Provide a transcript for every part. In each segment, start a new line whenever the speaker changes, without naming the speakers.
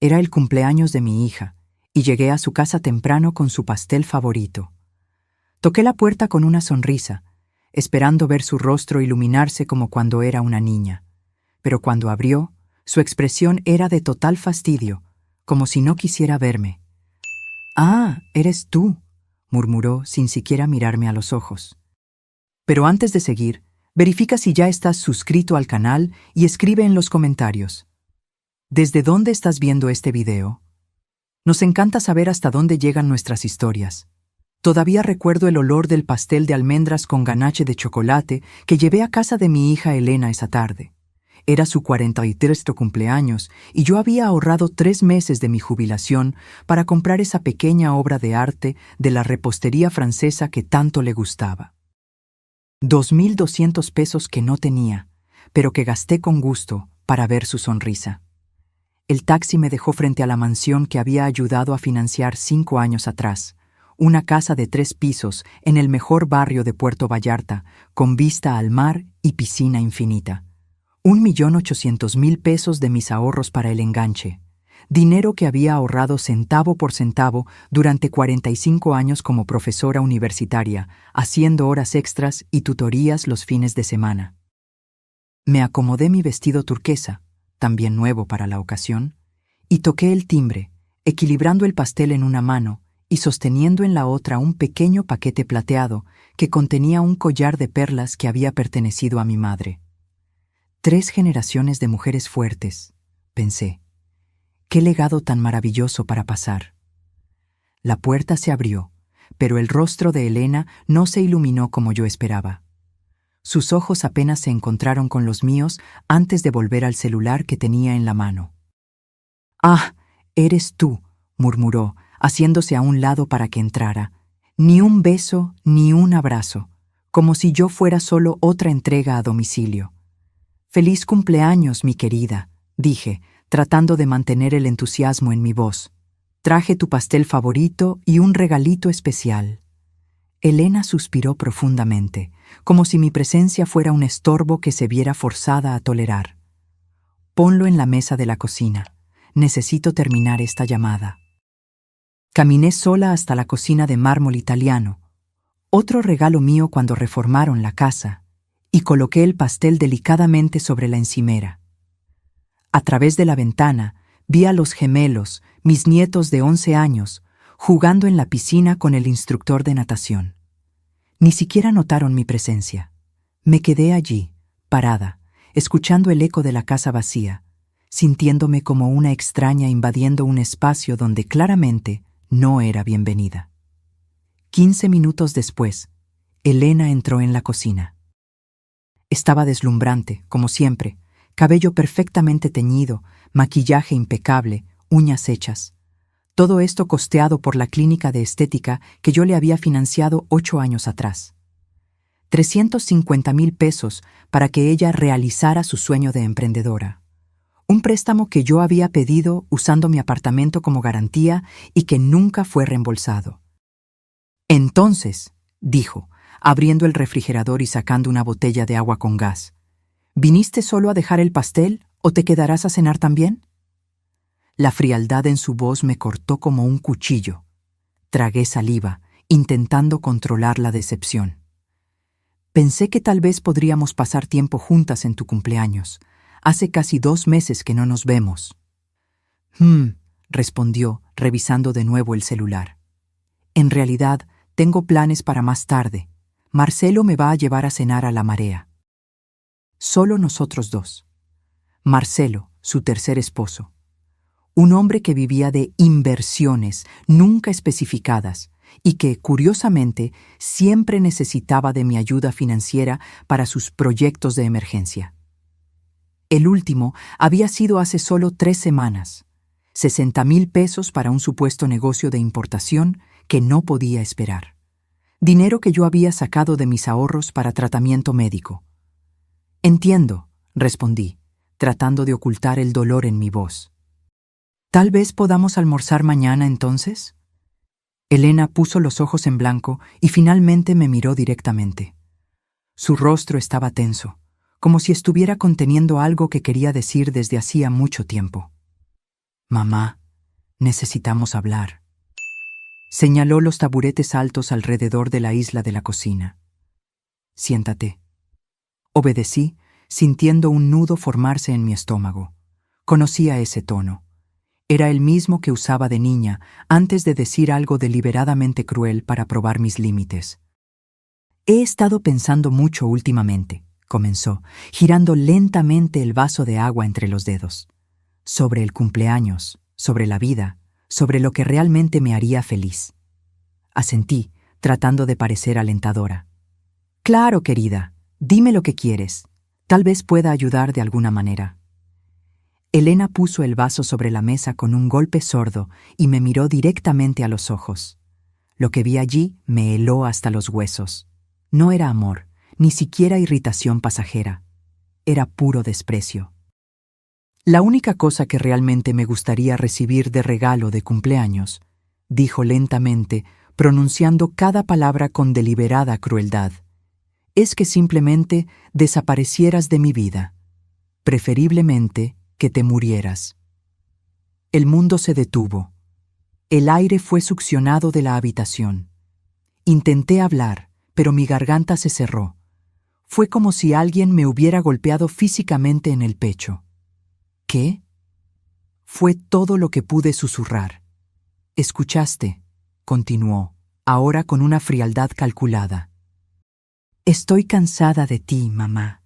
Era el cumpleaños de mi hija, y llegué a su casa temprano con su pastel favorito. Toqué la puerta con una sonrisa, esperando ver su rostro iluminarse como cuando era una niña. Pero cuando abrió, su expresión era de total fastidio, como si no quisiera verme. «Ah, eres tú», murmuró sin siquiera mirarme a los ojos. Pero antes de seguir, verifica si ya estás suscrito al canal y escribe en los comentarios. ¿Desde dónde estás viendo este video? Nos encanta saber hasta dónde llegan nuestras historias. Todavía recuerdo el olor del pastel de almendras con ganache de chocolate que llevé a casa de mi hija Elena esa tarde. Era su 43º cumpleaños y yo había ahorrado 3 meses de mi jubilación para comprar esa pequeña obra de arte de la repostería francesa que tanto le gustaba. 2.200 pesos que no tenía, pero que gasté con gusto para ver su sonrisa. El taxi me dejó frente a la mansión que había ayudado a financiar 5 años atrás, una casa de 3 pisos en el mejor barrio de Puerto Vallarta, con vista al mar y piscina infinita. 1.800.000 pesos de mis ahorros para el enganche, dinero que había ahorrado centavo por centavo durante 45 años como profesora universitaria, haciendo horas extras y tutorías los fines de semana. Me acomodé mi vestido turquesa, también nuevo para la ocasión, y toqué el timbre, equilibrando el pastel en una mano y sosteniendo en la otra un pequeño paquete plateado que contenía un collar de perlas que había pertenecido a mi madre. 3 generaciones de mujeres fuertes, pensé. Qué legado tan maravilloso para pasar. La puerta se abrió, pero el rostro de Elena no se iluminó como yo esperaba. Sus ojos apenas se encontraron con los míos antes de volver al celular que tenía en la mano. «Ah, eres tú», murmuró, haciéndose a un lado para que entrara. Ni un beso, ni un abrazo, como si yo fuera solo otra entrega a domicilio. «Feliz cumpleaños, mi querida», dije, tratando de mantener el entusiasmo en mi voz. «Traje tu pastel favorito y un regalito especial». Elena suspiró profundamente, como si mi presencia fuera un estorbo que se viera forzada a tolerar. «Ponlo en la mesa de la cocina. Necesito terminar esta llamada». Caminé sola hasta la cocina de mármol italiano, otro regalo mío cuando reformaron la casa, y coloqué el pastel delicadamente sobre la encimera. A través de la ventana vi a los gemelos, mis nietos de 11 años, jugando en la piscina con el instructor de natación. Ni siquiera notaron mi presencia. Me quedé allí, parada, escuchando el eco de la casa vacía, sintiéndome como una extraña invadiendo un espacio donde claramente no era bienvenida. 15 minutos después, Elena entró en la cocina. Estaba deslumbrante, como siempre, cabello perfectamente teñido, maquillaje impecable, uñas hechas. Todo esto costeado por la clínica de estética que yo le había financiado 8 años atrás. 350.000 pesos para que ella realizara su sueño de emprendedora. Un préstamo que yo había pedido usando mi apartamento como garantía y que nunca fue reembolsado. «Entonces», dijo, abriendo el refrigerador y sacando una botella de agua con gas, «¿viniste solo a dejar el pastel o te quedarás a cenar también?» La frialdad en su voz me cortó como un cuchillo. Tragué saliva, intentando controlar la decepción. «Pensé que tal vez podríamos pasar tiempo juntas en tu cumpleaños. Hace casi 2 meses que no nos vemos». Respondió, revisando de nuevo el celular. «En realidad, tengo planes para más tarde. Marcelo me va a llevar a cenar a La Marea». Solo nosotros 2. Marcelo, su tercer esposo. Un hombre que vivía de inversiones nunca especificadas y que, curiosamente, siempre necesitaba de mi ayuda financiera para sus proyectos de emergencia. El último había sido hace solo 3 semanas. 60.000 pesos para un supuesto negocio de importación que no podía esperar. Dinero que yo había sacado de mis ahorros para tratamiento médico. «Entiendo», respondí, tratando de ocultar el dolor en mi voz. «¿Tal vez podamos almorzar mañana entonces?» Elena puso los ojos en blanco y finalmente me miró directamente. Su rostro estaba tenso, como si estuviera conteniendo algo que quería decir desde hacía mucho tiempo. Mamá, necesitamos hablar. Señaló los taburetes altos alrededor de la isla de la cocina. Siéntate. Obedecí, sintiendo un nudo formarse en mi estómago. Conocía ese tono. Era el mismo que usaba de niña antes de decir algo deliberadamente cruel para probar mis límites. He estado pensando mucho últimamente, comenzó, girando lentamente el vaso de agua entre los dedos. Sobre el cumpleaños, sobre la vida, sobre lo que realmente me haría feliz. Asentí, tratando de parecer alentadora. Claro, querida, dime lo que quieres. Tal vez pueda ayudar de alguna manera. Elena puso el vaso sobre la mesa con un golpe sordo y me miró directamente a los ojos. Lo que vi allí me heló hasta los huesos. No era amor, ni siquiera irritación pasajera. Era puro desprecio. La única cosa que realmente me gustaría recibir de regalo de cumpleaños, dijo lentamente, pronunciando cada palabra con deliberada crueldad, es que simplemente desaparecieras de mi vida. Preferiblemente que te murieras. El mundo se detuvo. El aire fue succionado de la habitación. Intenté hablar, pero mi garganta se cerró. Fue como si alguien me hubiera golpeado físicamente en el pecho. ¿Qué? Fue todo lo que pude susurrar. Escuchaste, continuó, ahora con una frialdad calculada. Estoy cansada de ti, mamá.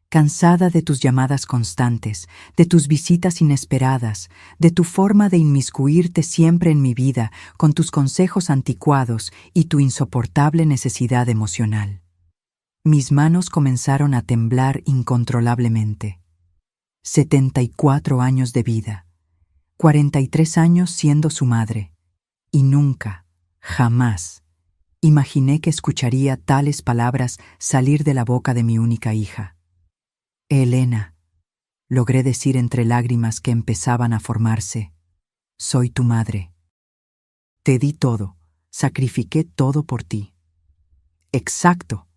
Cansada de tus llamadas constantes, de tus visitas inesperadas, de tu forma de inmiscuirte siempre en mi vida con tus consejos anticuados y tu insoportable necesidad emocional. Mis manos comenzaron a temblar incontrolablemente. 74 años de vida, 43 años siendo su madre, y nunca, jamás, imaginé que escucharía tales palabras salir de la boca de mi única hija. Elena, logré decir entre lágrimas que empezaban a formarse, soy tu madre. Te di todo, sacrifiqué todo por ti. Exacto,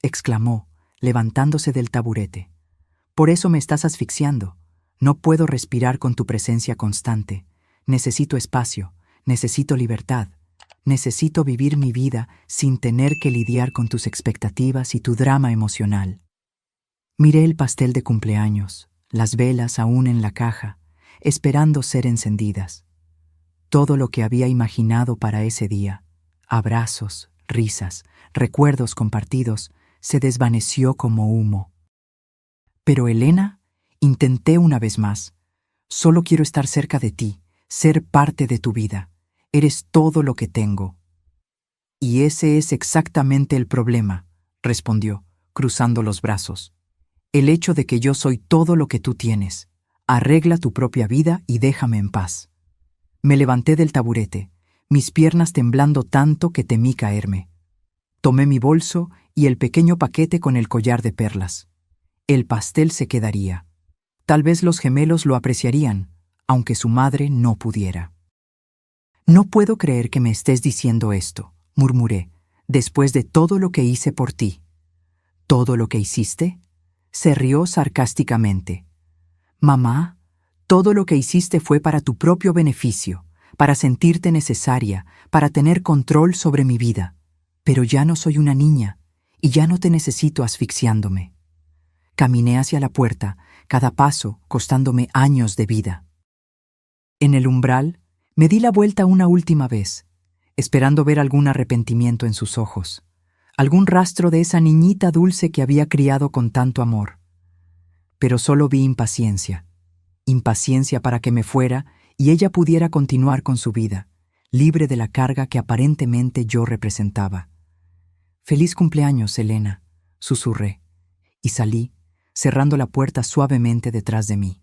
exclamó, levantándose del taburete. Por eso me estás asfixiando. No puedo respirar con tu presencia constante. Necesito espacio, necesito libertad. Necesito vivir mi vida sin tener que lidiar con tus expectativas y tu drama emocional. Miré el pastel de cumpleaños, las velas aún en la caja, esperando ser encendidas. Todo lo que había imaginado para ese día, abrazos, risas, recuerdos compartidos, se desvaneció como humo. Pero Elena, intenté una vez más. Solo quiero estar cerca de ti, ser parte de tu vida. Eres todo lo que tengo. Y ese es exactamente el problema, respondió, cruzando los brazos. El hecho de que yo soy todo lo que tú tienes. Arregla tu propia vida y déjame en paz. Me levanté del taburete, mis piernas temblando tanto que temí caerme. Tomé mi bolso y el pequeño paquete con el collar de perlas. El pastel se quedaría. Tal vez los gemelos lo apreciarían, aunque su madre no pudiera. No puedo creer que me estés diciendo esto, murmuré, después de todo lo que hice por ti. ¿Todo lo que hiciste? Se rió sarcásticamente. Mamá, todo lo que hiciste fue para tu propio beneficio, para sentirte necesaria, para tener control sobre mi vida. Pero ya no soy una niña, y ya no te necesito asfixiándome. Caminé hacia la puerta, cada paso costándome años de vida. En el umbral, me di la vuelta una última vez, esperando ver algún arrepentimiento en sus ojos, algún rastro de esa niñita dulce que había criado con tanto amor. Pero solo vi impaciencia. Impaciencia para que me fuera y ella pudiera continuar con su vida, libre de la carga que aparentemente yo representaba. «Feliz cumpleaños, Elena», susurré, y salí, cerrando la puerta suavemente detrás de mí.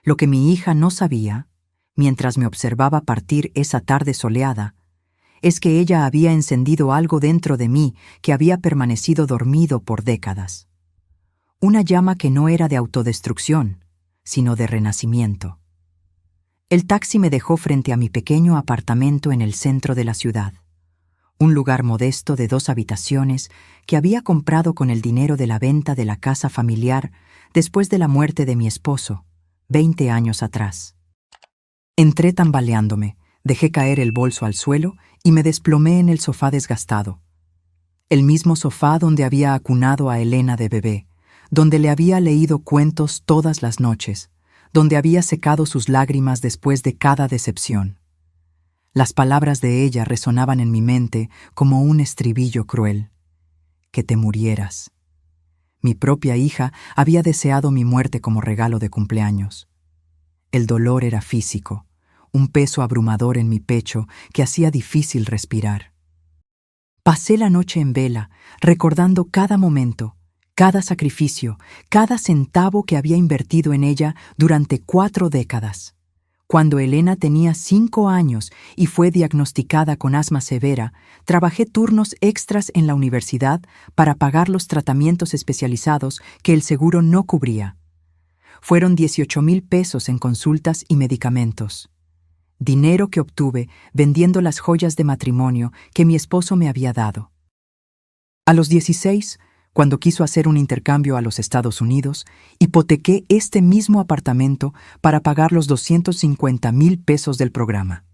Lo que mi hija no sabía, mientras me observaba partir esa tarde soleada, es que ella había encendido algo dentro de mí que había permanecido dormido por décadas. Una llama que no era de autodestrucción, sino de renacimiento. El taxi me dejó frente a mi pequeño apartamento en el centro de la ciudad, un lugar modesto de 2 habitaciones que había comprado con el dinero de la venta de la casa familiar después de la muerte de mi esposo, 20 años atrás. Entré tambaleándome, dejé caer el bolso al suelo y me desplomé en el sofá desgastado. El mismo sofá donde había acunado a Elena de bebé, donde le había leído cuentos todas las noches, donde había secado sus lágrimas después de cada decepción. Las palabras de ella resonaban en mi mente como un estribillo cruel. Que te murieras. Mi propia hija había deseado mi muerte como regalo de cumpleaños. El dolor era físico, un peso abrumador en mi pecho que hacía difícil respirar. Pasé la noche en vela, recordando cada momento, cada sacrificio, cada centavo que había invertido en ella durante 4 décadas. Cuando Elena tenía 5 años y fue diagnosticada con asma severa, trabajé turnos extras en la universidad para pagar los tratamientos especializados que el seguro no cubría. Fueron 18,000 pesos en consultas y medicamentos. Dinero que obtuve vendiendo las joyas de matrimonio que mi esposo me había dado. A los 16, cuando quiso hacer un intercambio a los Estados Unidos, hipotequé este mismo apartamento para pagar los 250,000 pesos del programa.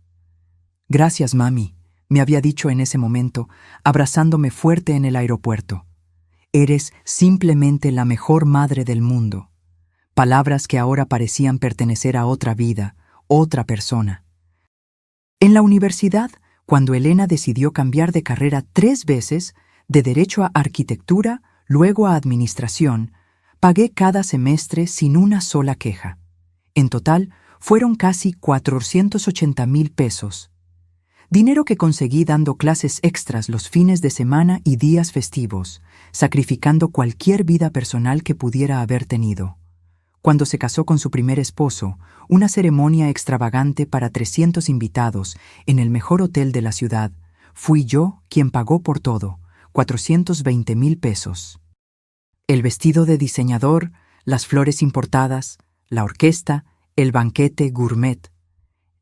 Gracias, mami, me había dicho en ese momento, abrazándome fuerte en el aeropuerto. Eres simplemente la mejor madre del mundo. Palabras que ahora parecían pertenecer a otra vida, otra persona. En la universidad, cuando Elena decidió cambiar de carrera 3 veces, de Derecho a Arquitectura, luego a Administración, pagué cada semestre sin una sola queja. En total, fueron casi 480,000 pesos. Dinero que conseguí dando clases extras los fines de semana y días festivos, sacrificando cualquier vida personal que pudiera haber tenido. Cuando se casó con su primer esposo, una ceremonia extravagante para 300 invitados en el mejor hotel de la ciudad, fui yo quien pagó por todo, 420,000 pesos. El vestido de diseñador, las flores importadas, la orquesta, el banquete gourmet.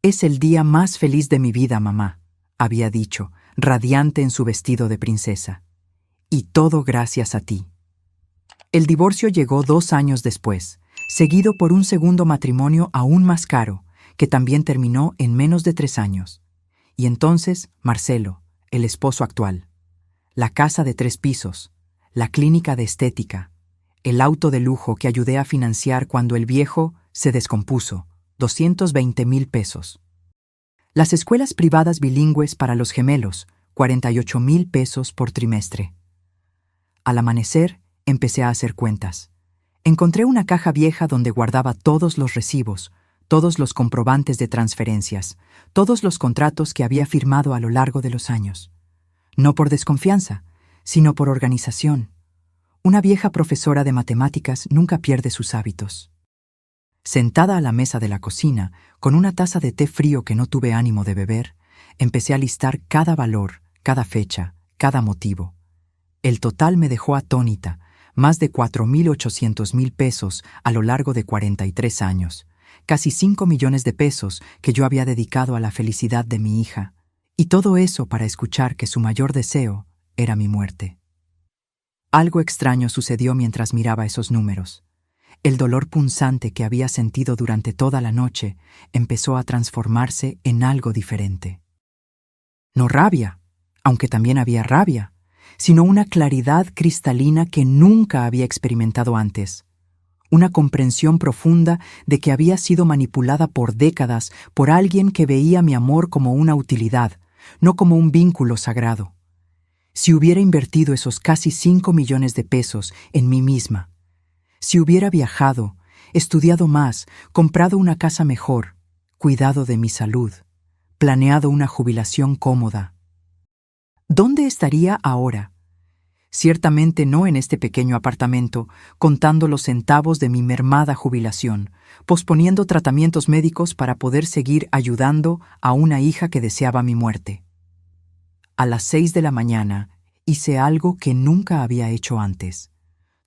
Es el día más feliz de mi vida, mamá, había dicho, radiante en su vestido de princesa. Y todo gracias a ti. El divorcio llegó 2 años después, seguido por un segundo matrimonio aún más caro, que también terminó en menos de 3 años. Y entonces, Marcelo, el esposo actual. La casa de 3 pisos, la clínica de estética, el auto de lujo que ayudé a financiar cuando el viejo se descompuso, 220,000 pesos. Las escuelas privadas bilingües para los gemelos, 48,000 pesos por trimestre. Al amanecer, empecé a hacer cuentas. Encontré una caja vieja donde guardaba todos los recibos, todos los comprobantes de transferencias, todos los contratos que había firmado a lo largo de los años. No por desconfianza, sino por organización. Una vieja profesora de matemáticas nunca pierde sus hábitos. Sentada a la mesa de la cocina, con una taza de té frío que no tuve ánimo de beber, empecé a listar cada valor, cada fecha, cada motivo. El total me dejó atónita, más de 4,800,000 pesos a lo largo de 43 años, casi 5 millones de pesos que yo había dedicado a la felicidad de mi hija, y todo eso para escuchar que su mayor deseo era mi muerte. Algo extraño sucedió mientras miraba esos números. El dolor punzante que había sentido durante toda la noche empezó a transformarse en algo diferente. No rabia, aunque también había rabia, sino una claridad cristalina que nunca había experimentado antes. Una comprensión profunda de que había sido manipulada por décadas por alguien que veía mi amor como una utilidad, no como un vínculo sagrado. Si hubiera invertido esos casi 5 millones de pesos en mí misma, si hubiera viajado, estudiado más, comprado una casa mejor, cuidado de mi salud, planeado una jubilación cómoda, ¿dónde estaría ahora? Ciertamente no en este pequeño apartamento, contando los centavos de mi mermada jubilación, posponiendo tratamientos médicos para poder seguir ayudando a una hija que deseaba mi muerte. A las 6 de la mañana hice algo que nunca había hecho antes.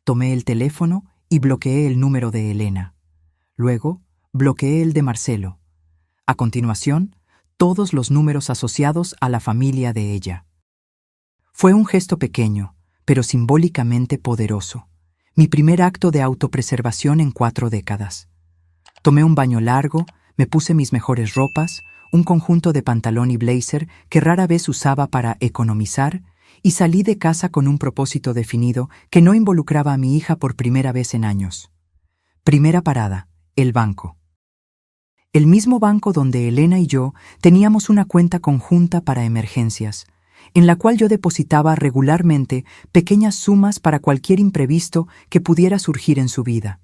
Tomé el teléfono y bloqueé el número de Elena. Luego, bloqueé el de Marcelo. A continuación, todos los números asociados a la familia de ella. Fue un gesto pequeño, pero simbólicamente poderoso. Mi primer acto de autopreservación en 4 décadas. Tomé un baño largo, Me puse mis mejores ropas, un conjunto de pantalón y blazer que rara vez usaba para economizar, y salí de casa con un propósito definido que no involucraba a mi hija por primera vez en años. Primera parada, el banco. El mismo banco donde Elena y yo teníamos una cuenta conjunta para emergencias, en la cual yo depositaba regularmente pequeñas sumas para cualquier imprevisto que pudiera surgir en su vida.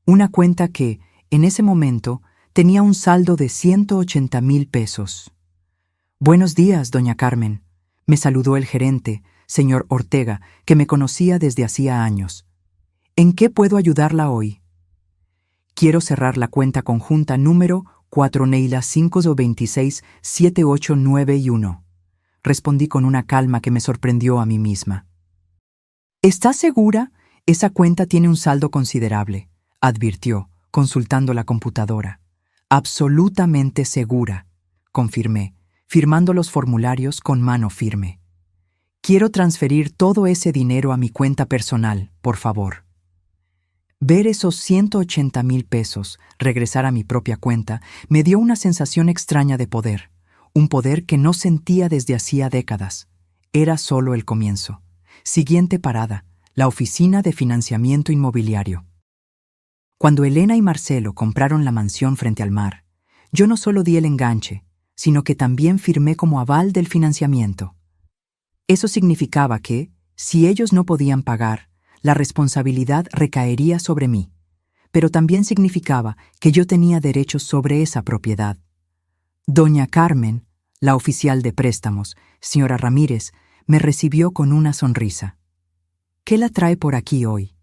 Una cuenta que, en ese momento, tenía un saldo de 180,000 pesos. «Buenos días, doña Carmen», me saludó el gerente, señor Ortega, que me conocía desde hacía años. «¿En qué puedo ayudarla hoy?» «Quiero cerrar la cuenta conjunta número 4 Neila 526 789 respondí con una calma que me sorprendió a mí misma. «¿Estás segura? Esa cuenta tiene un saldo considerable», advirtió, consultando la computadora. «Absolutamente segura», confirmé, firmando los formularios con mano firme. «Quiero transferir todo ese dinero a mi cuenta personal, por favor». Ver esos 180,000 pesos regresar a mi propia cuenta me dio una sensación extraña de poder, un poder que no sentía desde hacía décadas. Era solo el comienzo. Siguiente parada, la oficina de financiamiento inmobiliario. Cuando Elena y Marcelo compraron la mansión frente al mar, yo no solo di el enganche, sino que también firmé como aval del financiamiento. Eso significaba que, si ellos no podían pagar, la responsabilidad recaería sobre mí, pero también significaba que yo tenía derechos sobre esa propiedad. Doña Carmen, la oficial de préstamos, señora Ramírez, me recibió con una sonrisa. «¿Qué la trae por aquí hoy?»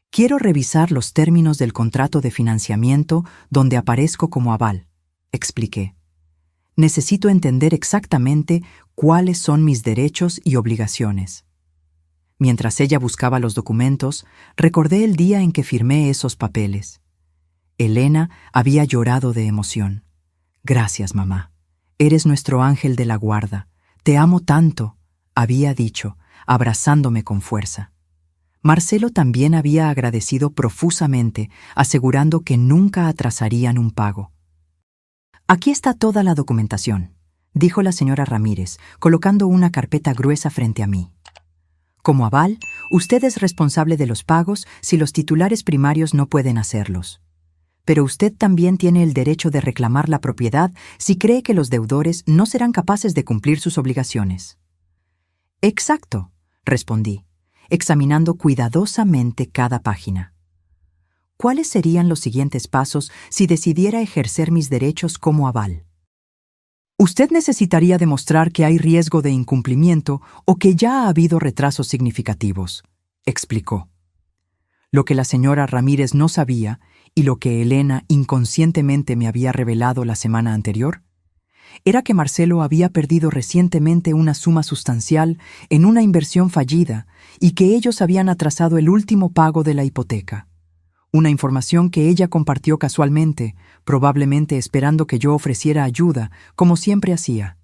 «Quiero revisar los términos del contrato de financiamiento donde aparezco como aval», expliqué. «Necesito entender exactamente cuáles son mis derechos y obligaciones». Mientras ella buscaba los documentos, recordé el día en que firmé esos papeles. Elena había llorado de emoción. «Gracias, mamá. Eres nuestro ángel de la guarda. Te amo tanto», había dicho, abrazándome con fuerza. Marcelo también había agradecido profusamente, asegurando que nunca atrasarían un pago. «Aquí está toda la documentación», dijo la señora Ramírez, colocando una carpeta gruesa frente a mí. «Como aval, usted es responsable de los pagos si los titulares primarios no pueden hacerlos. Pero usted también tiene el derecho de reclamar la propiedad si cree que los deudores no serán capaces de cumplir sus obligaciones». «Exacto», respondí, examinando cuidadosamente cada página. «¿Cuáles serían los siguientes pasos si decidiera ejercer mis derechos como aval?» «Usted necesitaría demostrar que hay riesgo de incumplimiento o que ya ha habido retrasos significativos», explicó. Lo que la señora Ramírez no sabía, y lo que Elena inconscientemente me había revelado la semana anterior, era que Marcelo había perdido recientemente una suma sustancial en una inversión fallida y que ellos habían atrasado el último pago de la hipoteca. Una información que ella compartió casualmente, probablemente esperando que yo ofreciera ayuda, como siempre hacía.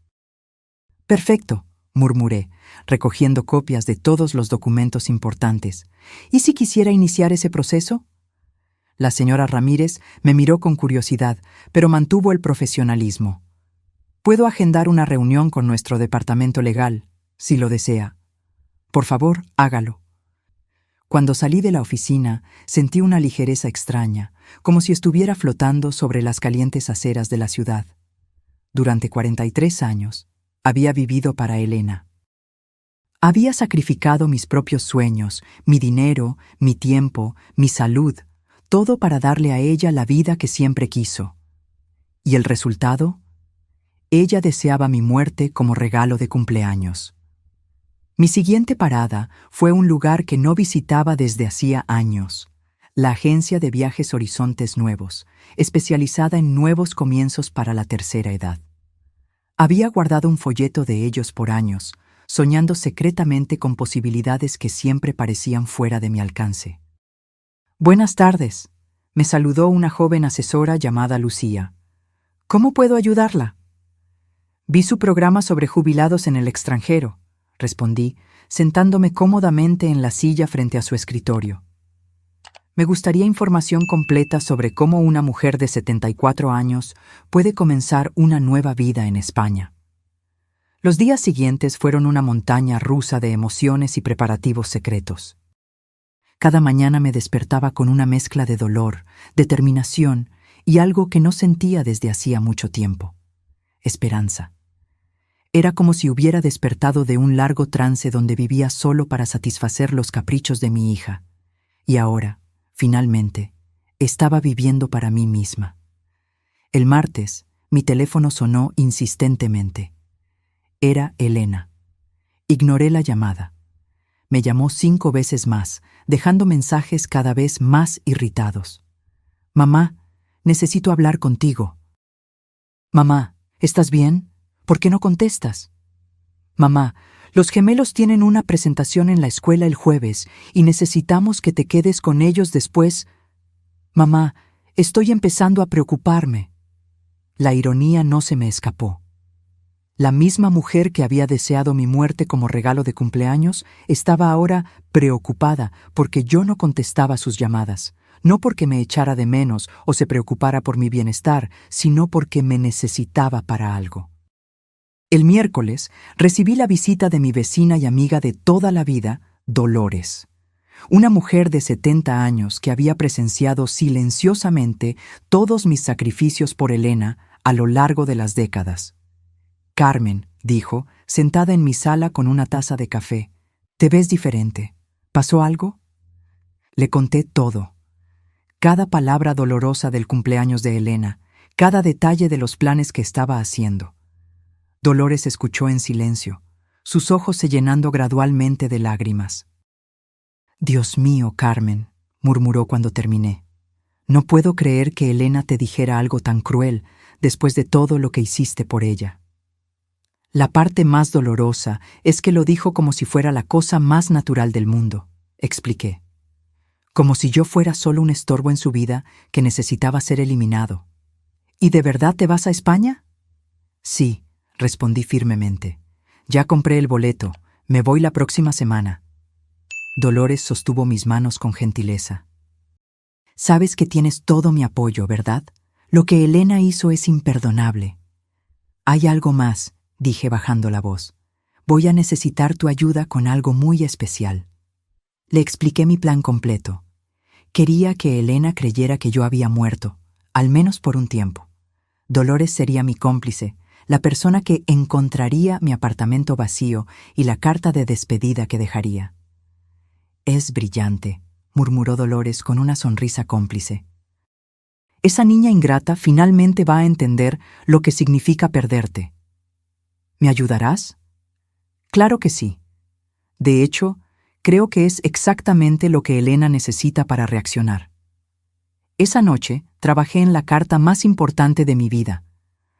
«Perfecto», murmuré, recogiendo copias de todos los documentos importantes. «¿Y si quisiera iniciar ese proceso?» La señora Ramírez me miró con curiosidad, pero mantuvo el profesionalismo. «Puedo agendar una reunión con nuestro departamento legal, si lo desea. Por favor, hágalo». Cuando salí de la oficina, sentí una ligereza extraña, como si estuviera flotando sobre las calientes aceras de la ciudad. Durante 43 años, había vivido para Elena. Había sacrificado mis propios sueños, mi dinero, mi tiempo, mi salud, todo para darle a ella la vida que siempre quiso. ¿Y el resultado? Ella deseaba mi muerte como regalo de cumpleaños. Mi siguiente parada fue un lugar que no visitaba desde hacía años, la agencia de viajes Horizontes Nuevos, especializada en nuevos comienzos para la tercera edad. Había guardado un folleto de ellos por años, soñando secretamente con posibilidades que siempre parecían fuera de mi alcance. «Buenas tardes», me saludó una joven asesora llamada Lucía. «¿Cómo puedo ayudarla?» «Vi su programa sobre jubilados en el extranjero», respondí, sentándome cómodamente en la silla frente a su escritorio. Me gustaría información completa sobre cómo una mujer de 74 años puede comenzar una nueva vida en España. Los días siguientes fueron una montaña rusa de emociones y preparativos secretos. Cada mañana me despertaba con una mezcla de dolor, determinación y algo que no sentía desde hacía mucho tiempo: esperanza. Era como si hubiera despertado de un largo trance donde vivía solo para satisfacer los caprichos de mi hija. Y ahora, finalmente, estaba viviendo para mí misma. El martes, mi teléfono sonó insistentemente. Era Elena. Ignoré la llamada. Me llamó 5 veces más, dejando mensajes cada vez más irritados. «Mamá, necesito hablar contigo». «Mamá, ¿estás bien? ¿Por qué no contestas?» «Mamá, los gemelos tienen una presentación en la escuela el jueves y necesitamos que te quedes con ellos después». «Mamá, estoy empezando a preocuparme». La ironía no se me escapó. La misma mujer que había deseado mi muerte como regalo de cumpleaños estaba ahora preocupada porque yo no contestaba sus llamadas, no porque me echara de menos o se preocupara por mi bienestar, sino porque me necesitaba para algo. El miércoles recibí la visita de mi vecina y amiga de toda la vida, Dolores, una mujer de 70 años que había presenciado silenciosamente todos mis sacrificios por Elena a lo largo de las décadas. «Carmen», dijo, sentada en mi sala con una taza de café, «te ves diferente. ¿Pasó algo?» Le conté todo. Cada palabra dolorosa del cumpleaños de Elena, cada detalle de los planes que estaba haciendo. Dolores escuchó en silencio, sus ojos se llenando gradualmente de lágrimas. «Dios mío, Carmen», murmuró cuando terminé. «No puedo creer que Elena te dijera algo tan cruel después de todo lo que hiciste por ella». La parte más dolorosa es que lo dijo como si fuera la cosa más natural del mundo, expliqué. Como si yo fuera solo un estorbo en su vida que necesitaba ser eliminado. «¿Y de verdad te vas a España?» «Sí», respondí firmemente. «Ya compré el boleto, me voy la próxima semana». Dolores sostuvo mis manos con gentileza. «Sabes que tienes todo mi apoyo, ¿verdad? Lo que Elena hizo es imperdonable». «Hay algo más», dije bajando la voz. «Voy a necesitar tu ayuda con algo muy especial». Le expliqué mi plan completo. Quería que Elena creyera que yo había muerto, al menos por un tiempo. Dolores sería mi cómplice, la persona que encontraría mi apartamento vacío y la carta de despedida que dejaría. «Es brillante», murmuró Dolores con una sonrisa cómplice. «Esa niña ingrata finalmente va a entender lo que significa perderte». «¿Me ayudarás?» «Claro que sí. De hecho, creo que es exactamente lo que Elena necesita para reaccionar». Esa noche trabajé en la carta más importante de mi vida,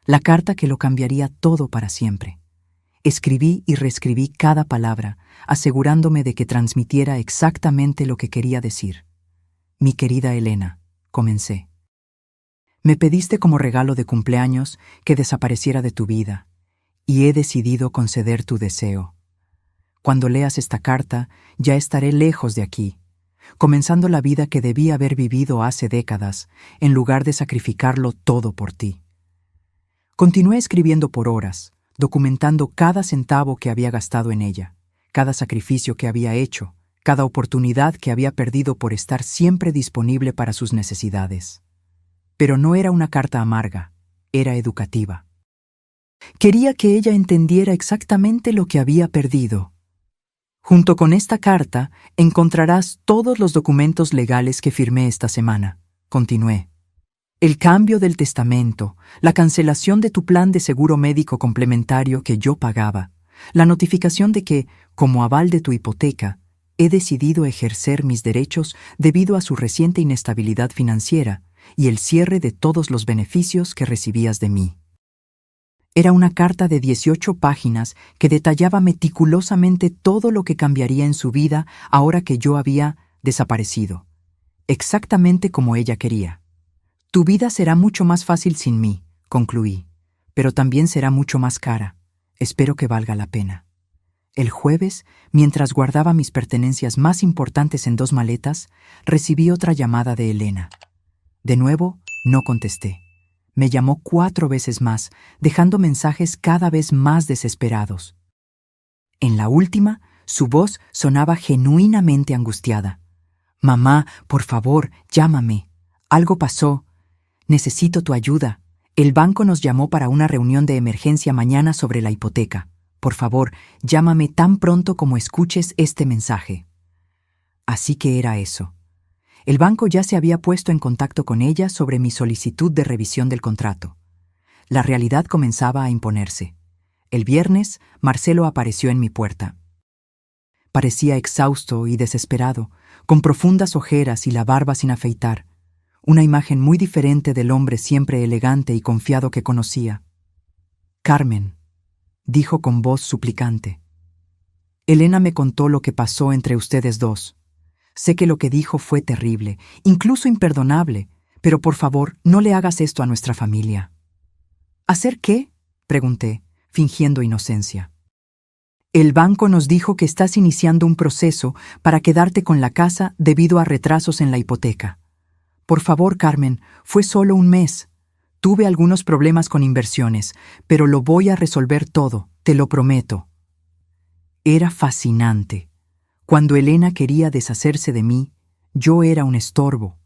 la carta que lo cambiaría todo para siempre. Escribí y reescribí cada palabra, asegurándome de que transmitiera exactamente lo que quería decir. «Mi querida Elena», comencé. «Me pediste como regalo de cumpleaños que desapareciera de tu vida, y he decidido conceder tu deseo. Cuando leas esta carta, ya estaré lejos de aquí, comenzando la vida que debí haber vivido hace décadas, en lugar de sacrificarlo todo por ti». Continué escribiendo por horas, documentando cada centavo que había gastado en ella, cada sacrificio que había hecho, cada oportunidad que había perdido por estar siempre disponible para sus necesidades. Pero no era una carta amarga, era educativa. Quería que ella entendiera exactamente lo que había perdido. «Junto con esta carta encontrarás todos los documentos legales que firmé esta semana», continué. «El cambio del testamento, la cancelación de tu plan de seguro médico complementario que yo pagaba, la notificación de que, como aval de tu hipoteca, he decidido ejercer mis derechos debido a su reciente inestabilidad financiera y el cierre de todos los beneficios que recibías de mí». Era una carta de 18 páginas que detallaba meticulosamente todo lo que cambiaría en su vida ahora que yo había desaparecido, exactamente como ella quería. «Tu vida será mucho más fácil sin mí», concluí, «pero también será mucho más cara. Espero que valga la pena». El jueves, mientras guardaba mis pertenencias más importantes en 2 maletas, recibí otra llamada de Elena. De nuevo, no contesté. Me llamó 4 veces más, dejando mensajes cada vez más desesperados. En la última, su voz sonaba genuinamente angustiada. «Mamá, por favor, llámame. Algo pasó. Necesito tu ayuda. El banco nos llamó para una reunión de emergencia mañana sobre la hipoteca. Por favor, llámame tan pronto como escuches este mensaje». Así que era eso. El banco ya se había puesto en contacto con ella sobre mi solicitud de revisión del contrato. La realidad comenzaba a imponerse. El viernes, Marcelo apareció en mi puerta. Parecía exhausto y desesperado, con profundas ojeras y la barba sin afeitar. Una imagen muy diferente del hombre siempre elegante y confiado que conocía. «Carmen», dijo con voz suplicante. «Elena me contó lo que pasó entre ustedes dos. Sé que lo que dijo fue terrible, incluso imperdonable, pero por favor, no le hagas esto a nuestra familia». «¿Hacer qué?», pregunté, fingiendo inocencia. «El banco nos dijo que estás iniciando un proceso para quedarte con la casa debido a retrasos en la hipoteca. Por favor, Carmen, fue solo un mes. Tuve algunos problemas con inversiones, pero lo voy a resolver todo, te lo prometo». Era fascinante. Cuando Elena quería deshacerse de mí, yo era un estorbo.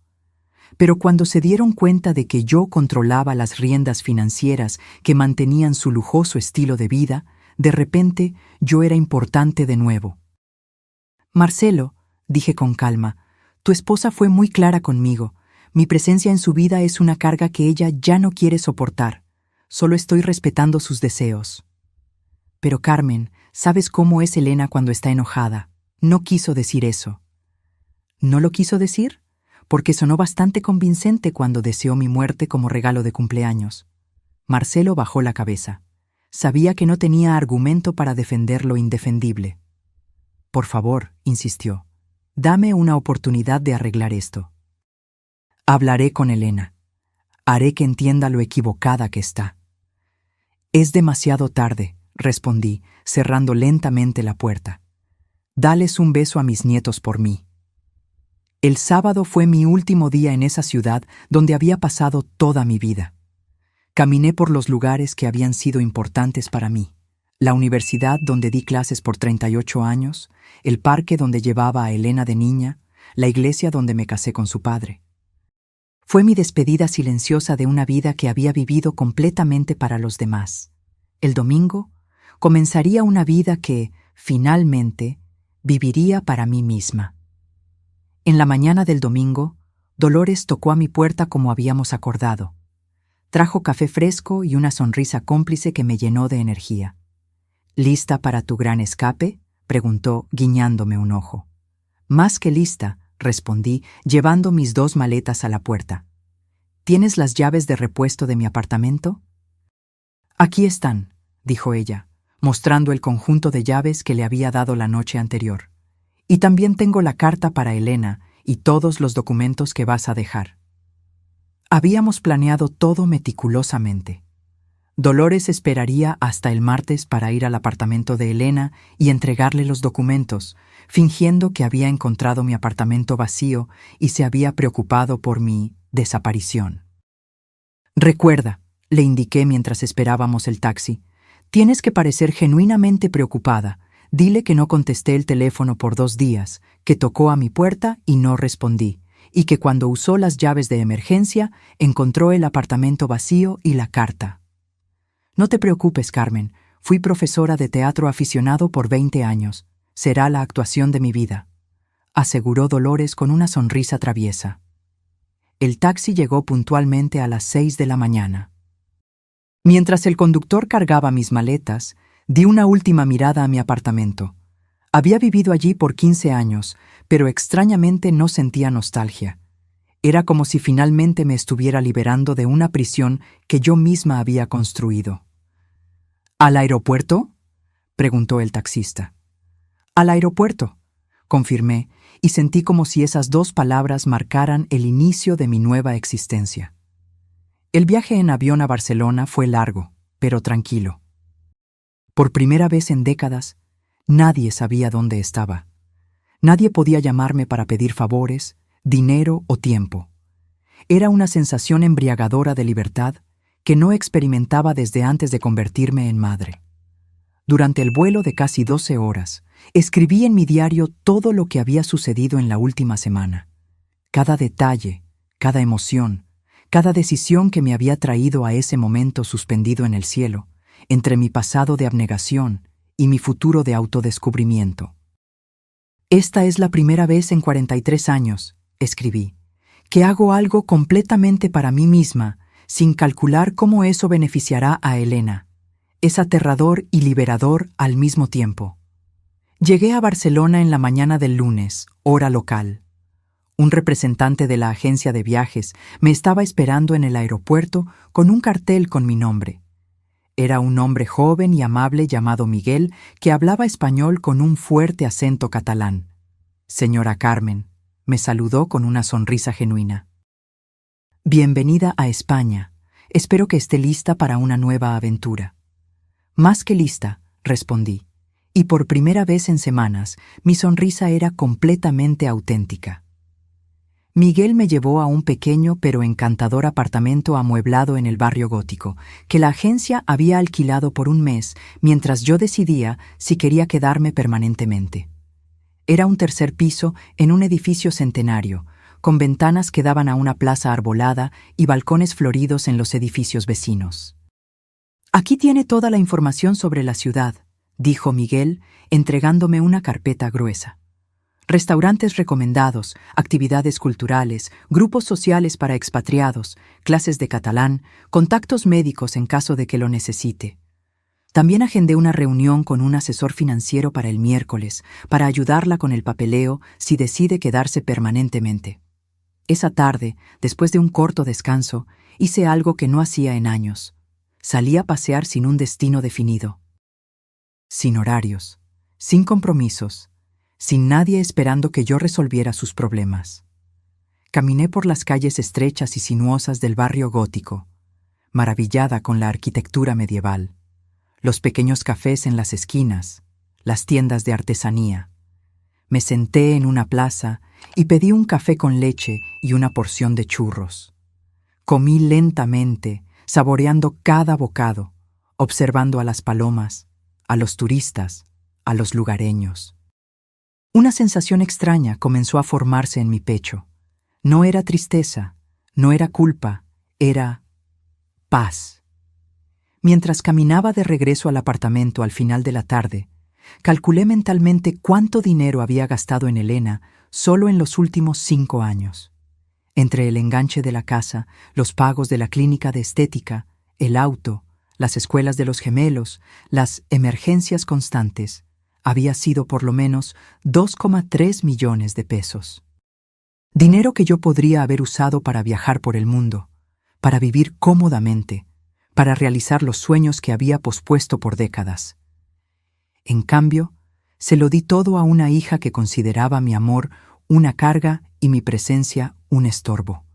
Pero cuando se dieron cuenta de que yo controlaba las riendas financieras que mantenían su lujoso estilo de vida, de repente yo era importante de nuevo. «Marcelo», dije con calma, «tu esposa fue muy clara conmigo. Mi presencia en su vida es una carga que ella ya no quiere soportar. Solo estoy respetando sus deseos». «Pero Carmen, ¿sabes cómo es Elena cuando está enojada? No quiso decir eso». «¿No lo quiso decir?», porque sonó bastante convincente cuando deseó mi muerte como regalo de cumpleaños. Marcelo bajó la cabeza. Sabía que no tenía argumento para defender lo indefendible. «Por favor», insistió, «dame una oportunidad de arreglar esto. Hablaré con Elena. Haré que entienda lo equivocada que está». «Es demasiado tarde», respondí, cerrando lentamente la puerta. «Dales un beso a mis nietos por mí». El sábado fue mi último día en esa ciudad donde había pasado toda mi vida. Caminé por los lugares que habían sido importantes para mí. La universidad donde di clases por 38 años, el parque donde llevaba a Elena de niña, la iglesia donde me casé con su padre. Fue mi despedida silenciosa de una vida que había vivido completamente para los demás. El domingo comenzaría una vida que, finalmente, viviría para mí misma. En la mañana del domingo, Dolores tocó a mi puerta como habíamos acordado. Trajo café fresco y una sonrisa cómplice que me llenó de energía. «¿Lista para tu gran escape?», preguntó, guiñándome un ojo. «Más que lista», respondí, llevando mis 2 maletas a la puerta. «¿Tienes las llaves de repuesto de mi apartamento?». «Aquí están», dijo ella, mostrando el conjunto de llaves que le había dado la noche anterior. «Y también tengo la carta para Elena y todos los documentos que vas a dejar». Habíamos planeado todo meticulosamente. Dolores esperaría hasta el martes para ir al apartamento de Elena y entregarle los documentos, fingiendo que había encontrado mi apartamento vacío y se había preocupado por mi desaparición. «Recuerda», le indiqué mientras esperábamos el taxi, «tienes que parecer genuinamente preocupada. Dile que no contesté el teléfono por 2 días, que tocó a mi puerta y no respondí, y que cuando usó las llaves de emergencia encontró el apartamento vacío y la carta». «No te preocupes, Carmen. Fui profesora de teatro aficionado por 20 años. Será la actuación de mi vida», aseguró Dolores con una sonrisa traviesa. El taxi llegó puntualmente a las 6 de la mañana. Mientras el conductor cargaba mis maletas, di una última mirada a mi apartamento. Había vivido allí por 15 años, pero extrañamente no sentía nostalgia. Era como si finalmente me estuviera liberando de una prisión que yo misma había construido. «¿Al aeropuerto?», preguntó el taxista. «Al aeropuerto», confirmé, y sentí como si esas 2 palabras marcaran el inicio de mi nueva existencia. El viaje en avión a Barcelona fue largo, pero tranquilo. Por primera vez en décadas, Nadie sabía dónde estaba. Nadie podía llamarme para pedir favores, dinero o tiempo. Era una sensación embriagadora de libertad que no experimentaba desde antes de convertirme en madre. Durante el vuelo de casi 12 horas, escribí en mi diario todo lo que había sucedido en la última semana. Cada detalle, cada emoción, cada decisión que me había traído a ese momento suspendido en el cielo, entre mi pasado de abnegación y mi futuro de autodescubrimiento. Esta es la primera vez en 43 años, escribí, que hago algo completamente para mí misma, sin calcular cómo eso beneficiará a Elena. Es aterrador y liberador al mismo tiempo. Llegué a Barcelona en la mañana del lunes, hora local. Un representante de la agencia de viajes me estaba esperando en el aeropuerto con un cartel con mi nombre. Era un hombre joven y amable llamado Miguel que hablaba español con un fuerte acento catalán. Señora Carmen, me saludó con una sonrisa genuina. Bienvenida a España. Espero que esté lista para una nueva aventura. Más que lista, respondí, y por primera vez en semanas mi sonrisa era completamente auténtica. Miguel me llevó a un pequeño pero encantador apartamento amueblado en el barrio gótico, que la agencia había alquilado por un mes mientras yo decidía si quería quedarme permanentemente. Era un tercer piso en un edificio centenario, con ventanas que daban a una plaza arbolada y balcones floridos en los edificios vecinos. Aquí tiene toda la información sobre la ciudad, dijo Miguel, entregándome una carpeta gruesa. Restaurantes recomendados, actividades culturales, grupos sociales para expatriados, clases de catalán, contactos médicos en caso de que lo necesite. También agendé una reunión con un asesor financiero para el miércoles, para ayudarla con el papeleo si decide quedarse permanentemente. Esa tarde, después de un corto descanso, hice algo que no hacía en años. Salí a pasear sin un destino definido. Sin horarios, sin compromisos, sin nadie esperando que yo resolviera sus problemas. Caminé por las calles estrechas y sinuosas del barrio gótico, maravillada con la arquitectura medieval, los pequeños cafés en las esquinas, las tiendas de artesanía. Me senté en una plaza y pedí un café con leche y una porción de churros. Comí lentamente, saboreando cada bocado, observando a las palomas, a los turistas, a los lugareños. Una sensación extraña comenzó a formarse en mi pecho. No era tristeza, no era culpa, era paz. Mientras caminaba de regreso al apartamento al final de la tarde, calculé mentalmente cuánto dinero había gastado en Elena solo en los últimos 5 años. Entre el enganche de la casa, los pagos de la clínica de estética, el auto, las escuelas de los gemelos, las emergencias constantes, había sido por lo menos 2,3 millones de pesos. Dinero que yo podría haber usado para viajar por el mundo, para vivir cómodamente, para realizar los sueños que había pospuesto por décadas. En cambio, se lo di todo a una hija que consideraba mi amor una carga y mi presencia un estorbo.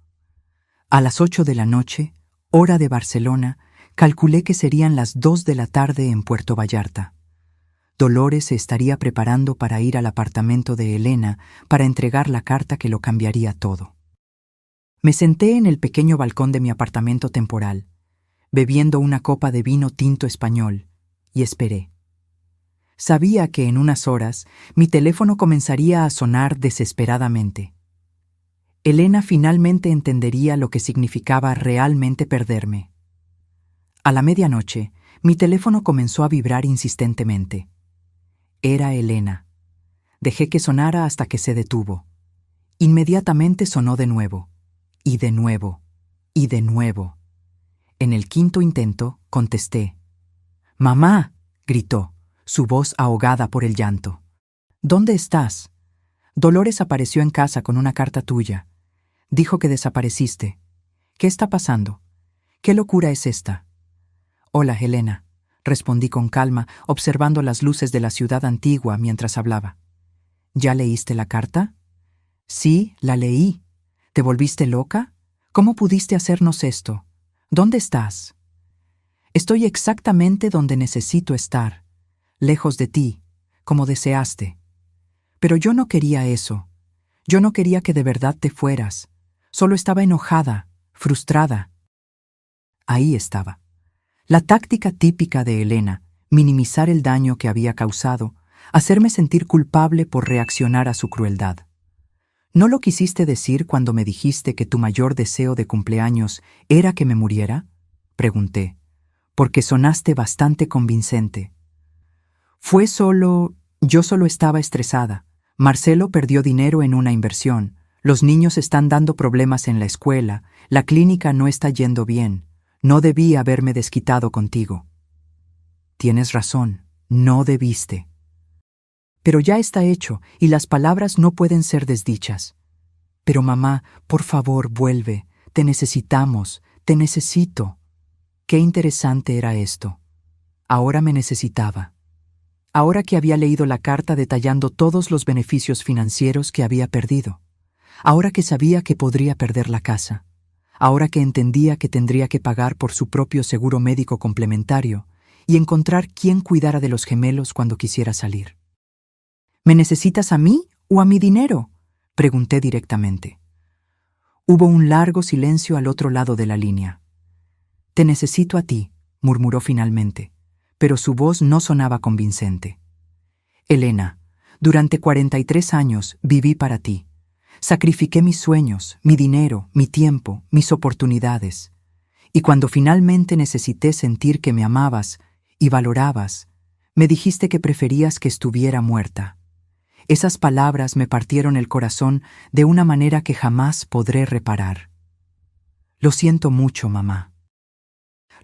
A las 8 de la noche, hora de Barcelona, calculé que serían las 2 de la tarde en Puerto Vallarta. Dolores se estaría preparando para ir al apartamento de Elena para entregar la carta que lo cambiaría todo. Me senté en el pequeño balcón de mi apartamento temporal, bebiendo una copa de vino tinto español, y esperé. Sabía que en unas horas mi teléfono comenzaría a sonar desesperadamente. Elena finalmente entendería lo que significaba realmente perderme. A la medianoche, mi teléfono comenzó a vibrar insistentemente. Era Elena. Dejé que sonara hasta que se detuvo. Inmediatamente sonó de nuevo, y de nuevo, y de nuevo. En el quinto intento, contesté. «¡Mamá!», gritó, su voz ahogada por el llanto. «¿Dónde estás?» Dolores apareció en casa con una carta tuya. Dijo que desapareciste. ¿Qué está pasando? ¿Qué locura es esta? «Hola, Elena», respondí con calma, observando las luces de la ciudad antigua mientras hablaba. «¿Ya leíste la carta?» «Sí, la leí. ¿Te volviste loca? ¿Cómo pudiste hacernos esto? ¿Dónde estás?» «Estoy exactamente donde necesito estar, lejos de ti, como deseaste. Pero yo no quería eso. Yo no quería que de verdad te fueras. Solo estaba enojada, frustrada. Ahí estaba. La táctica típica de Elena, minimizar el daño que había causado, hacerme sentir culpable por reaccionar a su crueldad. ¿No lo quisiste decir cuando me dijiste que tu mayor deseo de cumpleaños era que me muriera? Pregunté, porque sonaste bastante convincente. Yo solo estaba estresada. Marcelo perdió dinero en una inversión. Los niños están dando problemas en la escuela. La clínica no está yendo bien. No debí haberme desquitado contigo. Tienes razón, no debiste. Pero ya está hecho y las palabras no pueden ser desdichas. Pero mamá, por favor, vuelve. Te necesitamos, te necesito. Qué interesante era esto. Ahora me necesitaba. Ahora que había leído la carta detallando todos los beneficios financieros que había perdido. Ahora que sabía que podría perder la casa. Ahora que entendía que tendría que pagar por su propio seguro médico complementario y encontrar quién cuidara de los gemelos cuando quisiera salir. ¿Me necesitas a mí o a mi dinero?, pregunté directamente. Hubo un largo silencio al otro lado de la línea. Te necesito a ti, murmuró finalmente, pero su voz no sonaba convincente. Elena, durante 43 años viví para ti. Sacrifiqué mis sueños, mi dinero, mi tiempo, mis oportunidades. Y cuando finalmente necesité sentir que me amabas y valorabas, me dijiste que preferías que estuviera muerta. Esas palabras me partieron el corazón de una manera que jamás podré reparar. Lo siento mucho, mamá.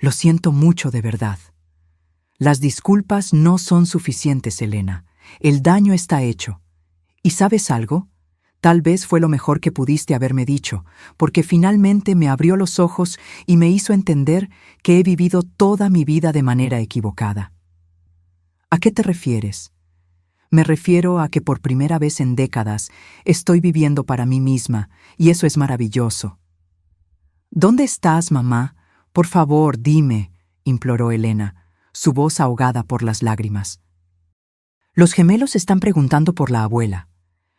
Lo siento mucho de verdad. Las disculpas no son suficientes, Elena. El daño está hecho. ¿Y sabes algo? Tal vez fue lo mejor que pudiste haberme dicho, porque finalmente me abrió los ojos y me hizo entender que he vivido toda mi vida de manera equivocada. ¿A qué te refieres? Me refiero a que por primera vez en décadas estoy viviendo para mí misma, y eso es maravilloso. ¿Dónde estás, mamá? Por favor, dime, imploró Elena, su voz ahogada por las lágrimas. Los gemelos están preguntando por la abuela.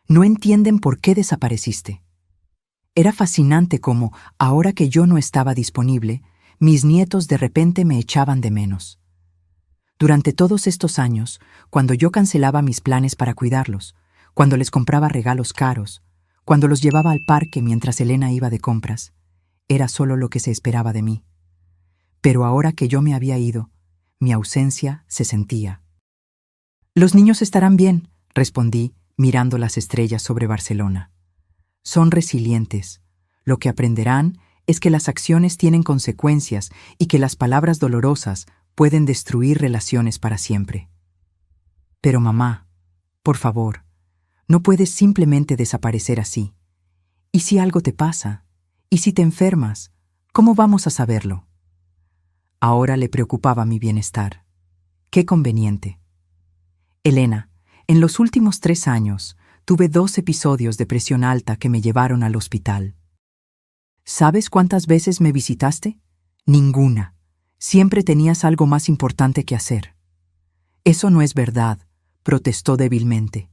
No entienden por qué desapareciste. Era fascinante cómo, ahora que yo no estaba disponible, mis nietos de repente me echaban de menos. Durante todos estos años, cuando yo cancelaba mis planes para cuidarlos, cuando les compraba regalos caros, cuando los llevaba al parque mientras Elena iba de compras, era solo lo que se esperaba de mí. Pero ahora que yo me había ido, mi ausencia se sentía. Los niños estarán bien, respondí, mirando las estrellas sobre Barcelona. Son resilientes. Lo que aprenderán es que las acciones tienen consecuencias y que las palabras dolorosas pueden destruir relaciones para siempre. Pero mamá, por favor, no puedes simplemente desaparecer así. ¿Y si algo te pasa? ¿Y si te enfermas? ¿Cómo vamos a saberlo? Ahora le preocupaba mi bienestar. Qué conveniente. Elena, en los últimos 3 años, tuve 2 episodios de presión alta que me llevaron al hospital. ¿Sabes cuántas veces me visitaste? Ninguna. Siempre tenías algo más importante que hacer. Eso no es verdad, protestó débilmente.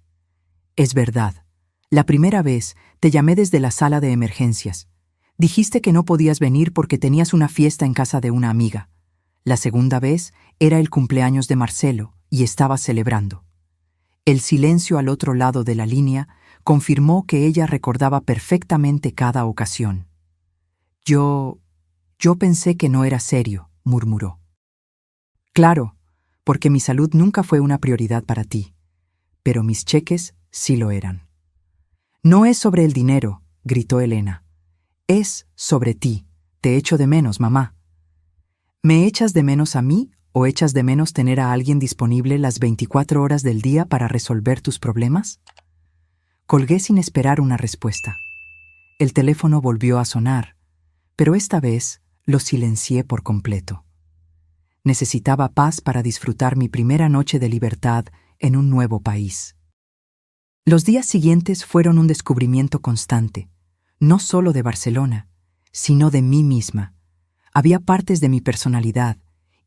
Es verdad. La primera vez te llamé desde la sala de emergencias. Dijiste que no podías venir porque tenías una fiesta en casa de una amiga. La segunda vez era el cumpleaños de Marcelo y estabas celebrando. El silencio al otro lado de la línea confirmó que ella recordaba perfectamente cada ocasión. Yo pensé que no era serio, murmuró. Claro, porque mi salud nunca fue una prioridad para ti, pero mis cheques sí lo eran. No es sobre el dinero, gritó Elena. Es sobre ti. Te echo de menos, mamá. ¿Me echas de menos a mí o echas de menos tener a alguien disponible las 24 horas del día para resolver tus problemas? Colgué sin esperar una respuesta. El teléfono volvió a sonar, pero esta vez lo silencié por completo. Necesitaba paz para disfrutar mi primera noche de libertad en un nuevo país. Los días siguientes fueron un descubrimiento constante, no solo de Barcelona, sino de mí misma. Había partes de mi personalidad,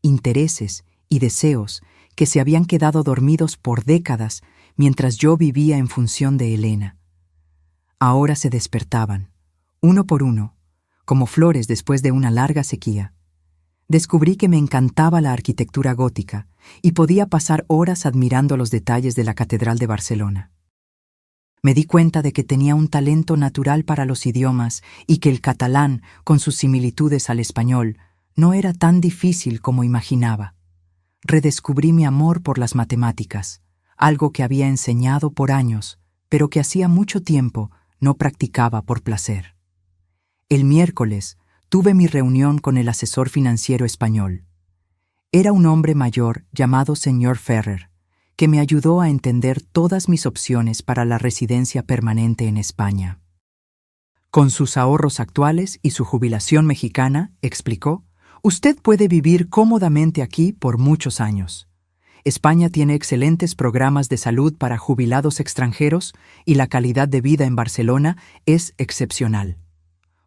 intereses y deseos que se habían quedado dormidos por décadas mientras yo vivía en función de Elena. Ahora se despertaban, uno por uno, como flores después de una larga sequía. Descubrí que me encantaba la arquitectura gótica y podía pasar horas admirando los detalles de la Catedral de Barcelona. Me di cuenta de que tenía un talento natural para los idiomas y que el catalán, con sus similitudes al español, no era tan difícil como imaginaba. Redescubrí mi amor por las matemáticas, algo que había enseñado por años, pero que hacía mucho tiempo no practicaba por placer. El miércoles tuve mi reunión con el asesor financiero español. Era un hombre mayor llamado señor Ferrer, que me ayudó a entender todas mis opciones para la residencia permanente en España. Con sus ahorros actuales y su jubilación mexicana, explicó, usted puede vivir cómodamente aquí por muchos años. España tiene excelentes programas de salud para jubilados extranjeros y la calidad de vida en Barcelona es excepcional.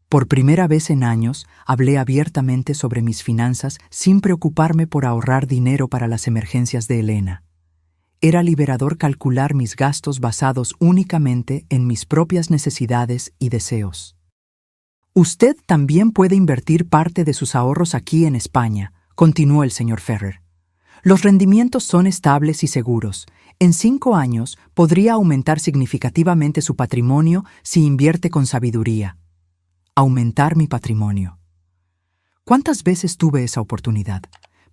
Por primera vez en años, hablé abiertamente sobre mis finanzas sin preocuparme por ahorrar dinero para las emergencias de Elena. Era liberador calcular mis gastos basados únicamente en mis propias necesidades y deseos. Usted también puede invertir parte de sus ahorros aquí en España, continuó el señor Ferrer. Los rendimientos son estables y seguros. En 5 años podría aumentar significativamente su patrimonio si invierte con sabiduría. Aumentar mi patrimonio. ¿Cuántas veces tuve esa oportunidad?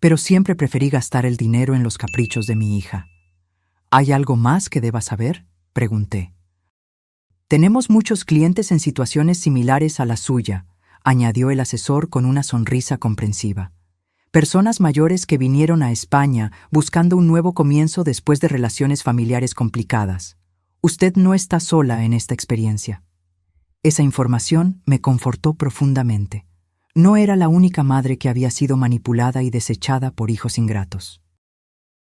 Pero siempre preferí gastar el dinero en los caprichos de mi hija. ¿Hay algo más que deba saber?, pregunté. Tenemos muchos clientes en situaciones similares a la suya, añadió el asesor con una sonrisa comprensiva. Personas mayores que vinieron a España buscando un nuevo comienzo después de relaciones familiares complicadas. Usted no está sola en esta experiencia. Esa información me confortó profundamente. No era la única madre que había sido manipulada y desechada por hijos ingratos.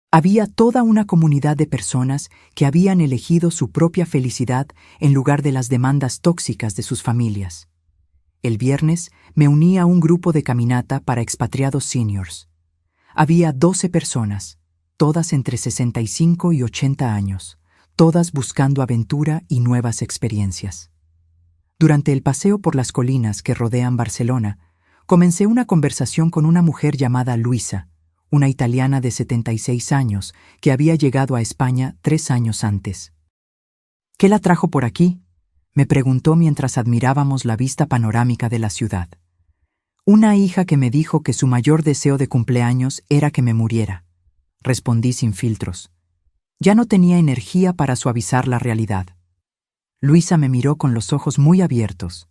Había toda una comunidad de personas que habían elegido su propia felicidad en lugar de las demandas tóxicas de sus familias. El viernes me uní a un grupo de caminata para expatriados seniors. Había 12 personas, todas entre 65 y 80 años, todas buscando aventura y nuevas experiencias. Durante el paseo por las colinas que rodean Barcelona, comencé una conversación con una mujer llamada Luisa, una italiana de 76 años que había llegado a España 3 años antes. ¿Qué la trajo por aquí?, me preguntó mientras admirábamos la vista panorámica de la ciudad. Una hija que me dijo que su mayor deseo de cumpleaños era que me muriera. Respondí sin filtros. Ya no tenía energía para suavizar la realidad. Luisa me miró con los ojos muy abiertos.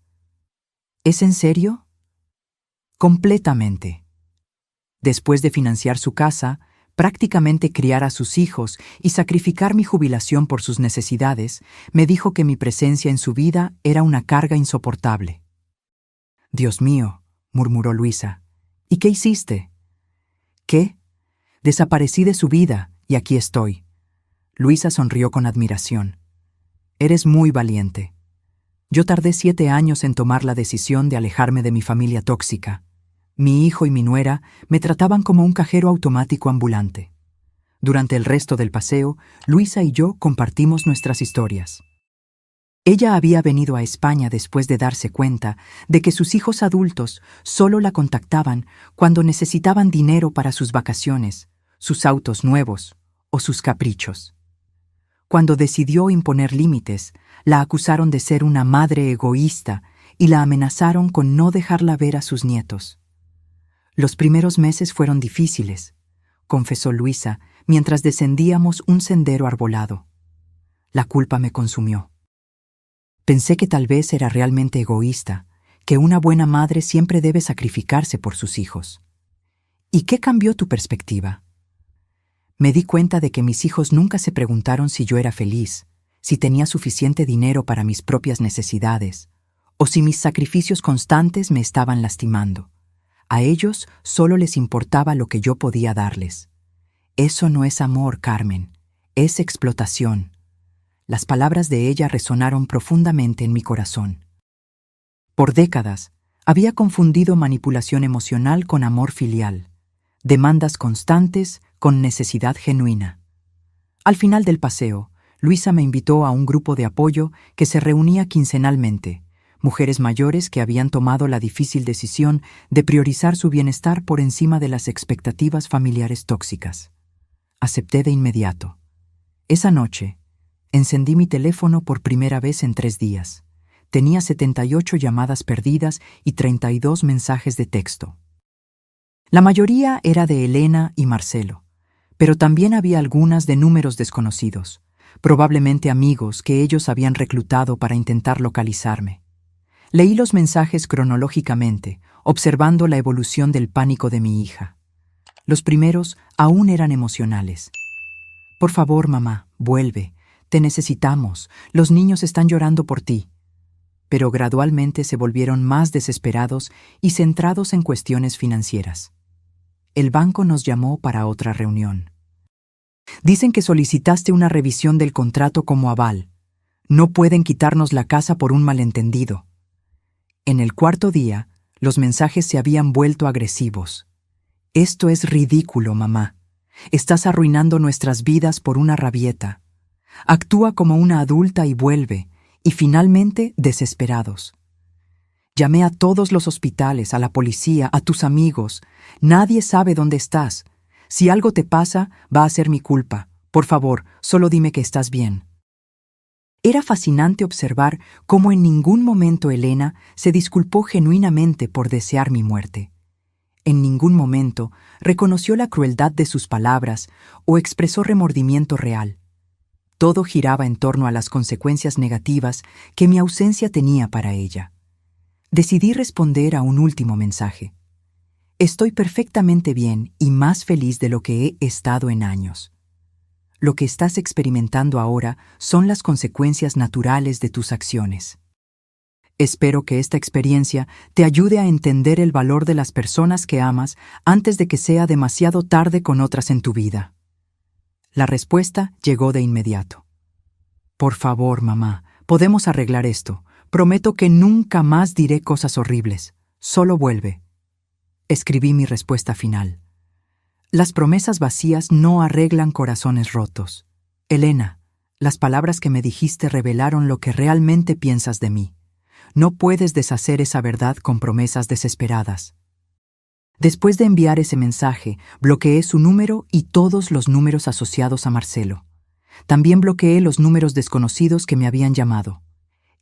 ¿Es en serio? Completamente. Después de financiar su casa, prácticamente criar a sus hijos y sacrificar mi jubilación por sus necesidades, me dijo que mi presencia en su vida era una carga insoportable. Dios mío, murmuró Luisa, ¿y qué hiciste? ¿Qué? Desaparecí de su vida y aquí estoy. Luisa sonrió con admiración. Eres muy valiente. Yo tardé 7 años en tomar la decisión de alejarme de mi familia tóxica. Mi hijo y mi nuera me trataban como un cajero automático ambulante. Durante el resto del paseo, Luisa y yo compartimos nuestras historias. Ella había venido a España después de darse cuenta de que sus hijos adultos solo la contactaban cuando necesitaban dinero para sus vacaciones, sus autos nuevos o sus caprichos. Cuando decidió imponer límites, la acusaron de ser una madre egoísta y la amenazaron con no dejarla ver a sus nietos. Los primeros meses fueron difíciles, confesó Luisa mientras descendíamos un sendero arbolado. La culpa me consumió. Pensé que tal vez era realmente egoísta, que una buena madre siempre debe sacrificarse por sus hijos. ¿Y qué cambió tu perspectiva? Me di cuenta de que mis hijos nunca se preguntaron si yo era feliz, si tenía suficiente dinero para mis propias necesidades, o si mis sacrificios constantes me estaban lastimando. A ellos solo les importaba lo que yo podía darles. Eso no es amor, Carmen, es explotación. Las palabras de ella resonaron profundamente en mi corazón. Por décadas, había confundido manipulación emocional con amor filial, demandas constantes con necesidad genuina. Al final del paseo, Luisa me invitó a un grupo de apoyo que se reunía quincenalmente, mujeres mayores que habían tomado la difícil decisión de priorizar su bienestar por encima de las expectativas familiares tóxicas. Acepté de inmediato. Esa noche, encendí mi teléfono por primera vez en 3 días. Tenía 78 llamadas perdidas y 32 mensajes de texto. La mayoría era de Elena y Marcelo, pero también había algunas de números desconocidos, probablemente amigos que ellos habían reclutado para intentar localizarme. Leí los mensajes cronológicamente, observando la evolución del pánico de mi hija. Los primeros aún eran emocionales. Por favor, mamá, vuelve. Te necesitamos. Los niños están llorando por ti. Pero gradualmente se volvieron más desesperados y centrados en cuestiones financieras. El banco nos llamó para otra reunión. Dicen que solicitaste una revisión del contrato como aval. No pueden quitarnos la casa por un malentendido. En el cuarto día, los mensajes se habían vuelto agresivos. Esto es ridículo, mamá. Estás arruinando nuestras vidas por una rabieta. Actúa como una adulta y vuelve, y finalmente desesperados. Llamé a todos los hospitales, a la policía, a tus amigos. Nadie sabe dónde estás. Si algo te pasa, va a ser mi culpa. Por favor, solo dime que estás bien. Era fascinante observar cómo en ningún momento Elena se disculpó genuinamente por desear mi muerte. En ningún momento reconoció la crueldad de sus palabras o expresó remordimiento real. Todo giraba en torno a las consecuencias negativas que mi ausencia tenía para ella. Decidí responder a un último mensaje. Estoy perfectamente bien y más feliz de lo que he estado en años. Lo que estás experimentando ahora son las consecuencias naturales de tus acciones. Espero que esta experiencia te ayude a entender el valor de las personas que amas antes de que sea demasiado tarde con otras en tu vida. La respuesta llegó de inmediato. Por favor, mamá, podemos arreglar esto. Prometo que nunca más diré cosas horribles. Solo vuelve. Escribí mi respuesta final. Las promesas vacías no arreglan corazones rotos. Elena, las palabras que me dijiste revelaron lo que realmente piensas de mí. No puedes deshacer esa verdad con promesas desesperadas. Después de enviar ese mensaje, bloqueé su número y todos los números asociados a Marcelo. También bloqueé los números desconocidos que me habían llamado.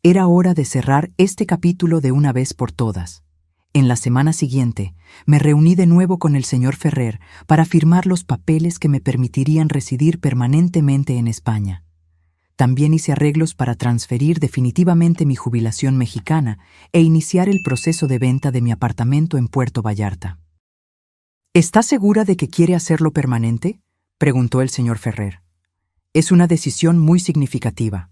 Era hora de cerrar este capítulo de una vez por todas. En la semana siguiente, me reuní de nuevo con el señor Ferrer para firmar los papeles que me permitirían residir permanentemente en España. También hice arreglos para transferir definitivamente mi jubilación mexicana e iniciar el proceso de venta de mi apartamento en Puerto Vallarta. ¿Estás segura de que quiere hacerlo permanente?, preguntó el señor Ferrer. Es una decisión muy significativa.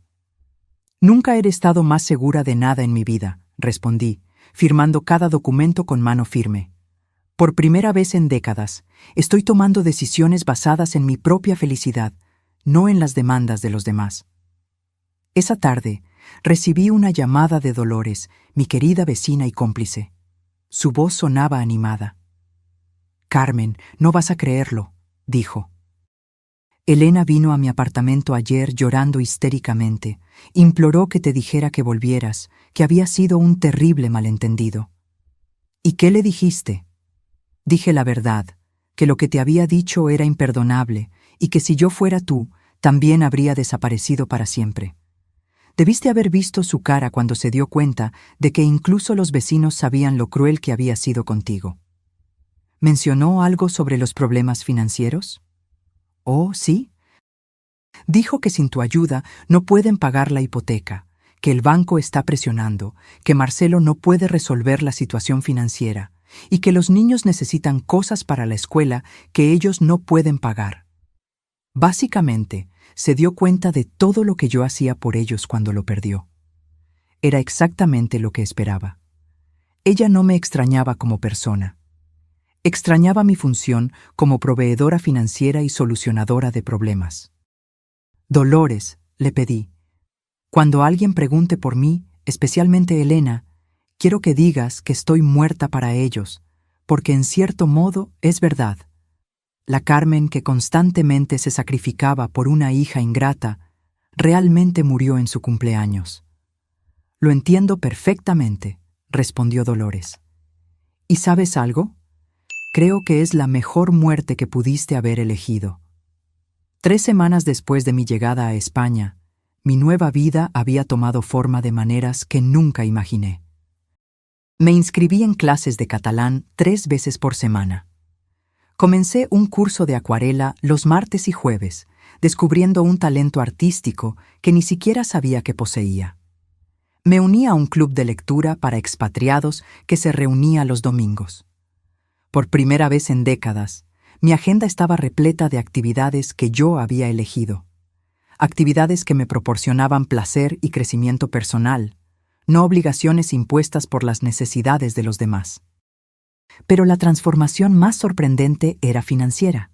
Nunca he estado más segura de nada en mi vida, respondí, firmando cada documento con mano firme. Por primera vez en décadas, estoy tomando decisiones basadas en mi propia felicidad, no en las demandas de los demás. Esa tarde, recibí una llamada de Dolores, mi querida vecina y cómplice. Su voz sonaba animada. «Carmen, no vas a creerlo», dijo. «Elena vino a mi apartamento ayer llorando histéricamente. Imploró que te dijera que volvieras, que había sido un terrible malentendido». «¿Y qué le dijiste?» «Dije la verdad, que lo que te había dicho era imperdonable y que si yo fuera tú, también habría desaparecido para siempre. Debiste haber visto su cara cuando se dio cuenta de que incluso los vecinos sabían lo cruel que había sido contigo». ¿Mencionó algo sobre los problemas financieros? «Oh, sí». Dijo que sin tu ayuda no pueden pagar la hipoteca, que el banco está presionando, que Marcelo no puede resolver la situación financiera y que los niños necesitan cosas para la escuela que ellos no pueden pagar. Básicamente, se dio cuenta de todo lo que yo hacía por ellos cuando lo perdió. Era exactamente lo que esperaba. Ella no me extrañaba como persona. Extrañaba mi función como proveedora financiera y solucionadora de problemas. «Dolores», le pedí, «cuando alguien pregunte por mí, especialmente Elena, quiero que digas que estoy muerta para ellos, porque en cierto modo es verdad». La Carmen que constantemente se sacrificaba por una hija ingrata, realmente murió en su cumpleaños. Lo entiendo perfectamente, respondió Dolores. ¿Y sabes algo? Creo que es la mejor muerte que pudiste haber elegido. 3 semanas después de mi llegada a España, mi nueva vida había tomado forma de maneras que nunca imaginé. Me inscribí en clases de catalán 3 veces por semana. Comencé un curso de acuarela los martes y jueves, descubriendo un talento artístico que ni siquiera sabía que poseía. Me uní a un club de lectura para expatriados que se reunía los domingos. Por primera vez en décadas, mi agenda estaba repleta de actividades que yo había elegido. Actividades que me proporcionaban placer y crecimiento personal, no obligaciones impuestas por las necesidades de los demás. Pero la transformación más sorprendente era financiera.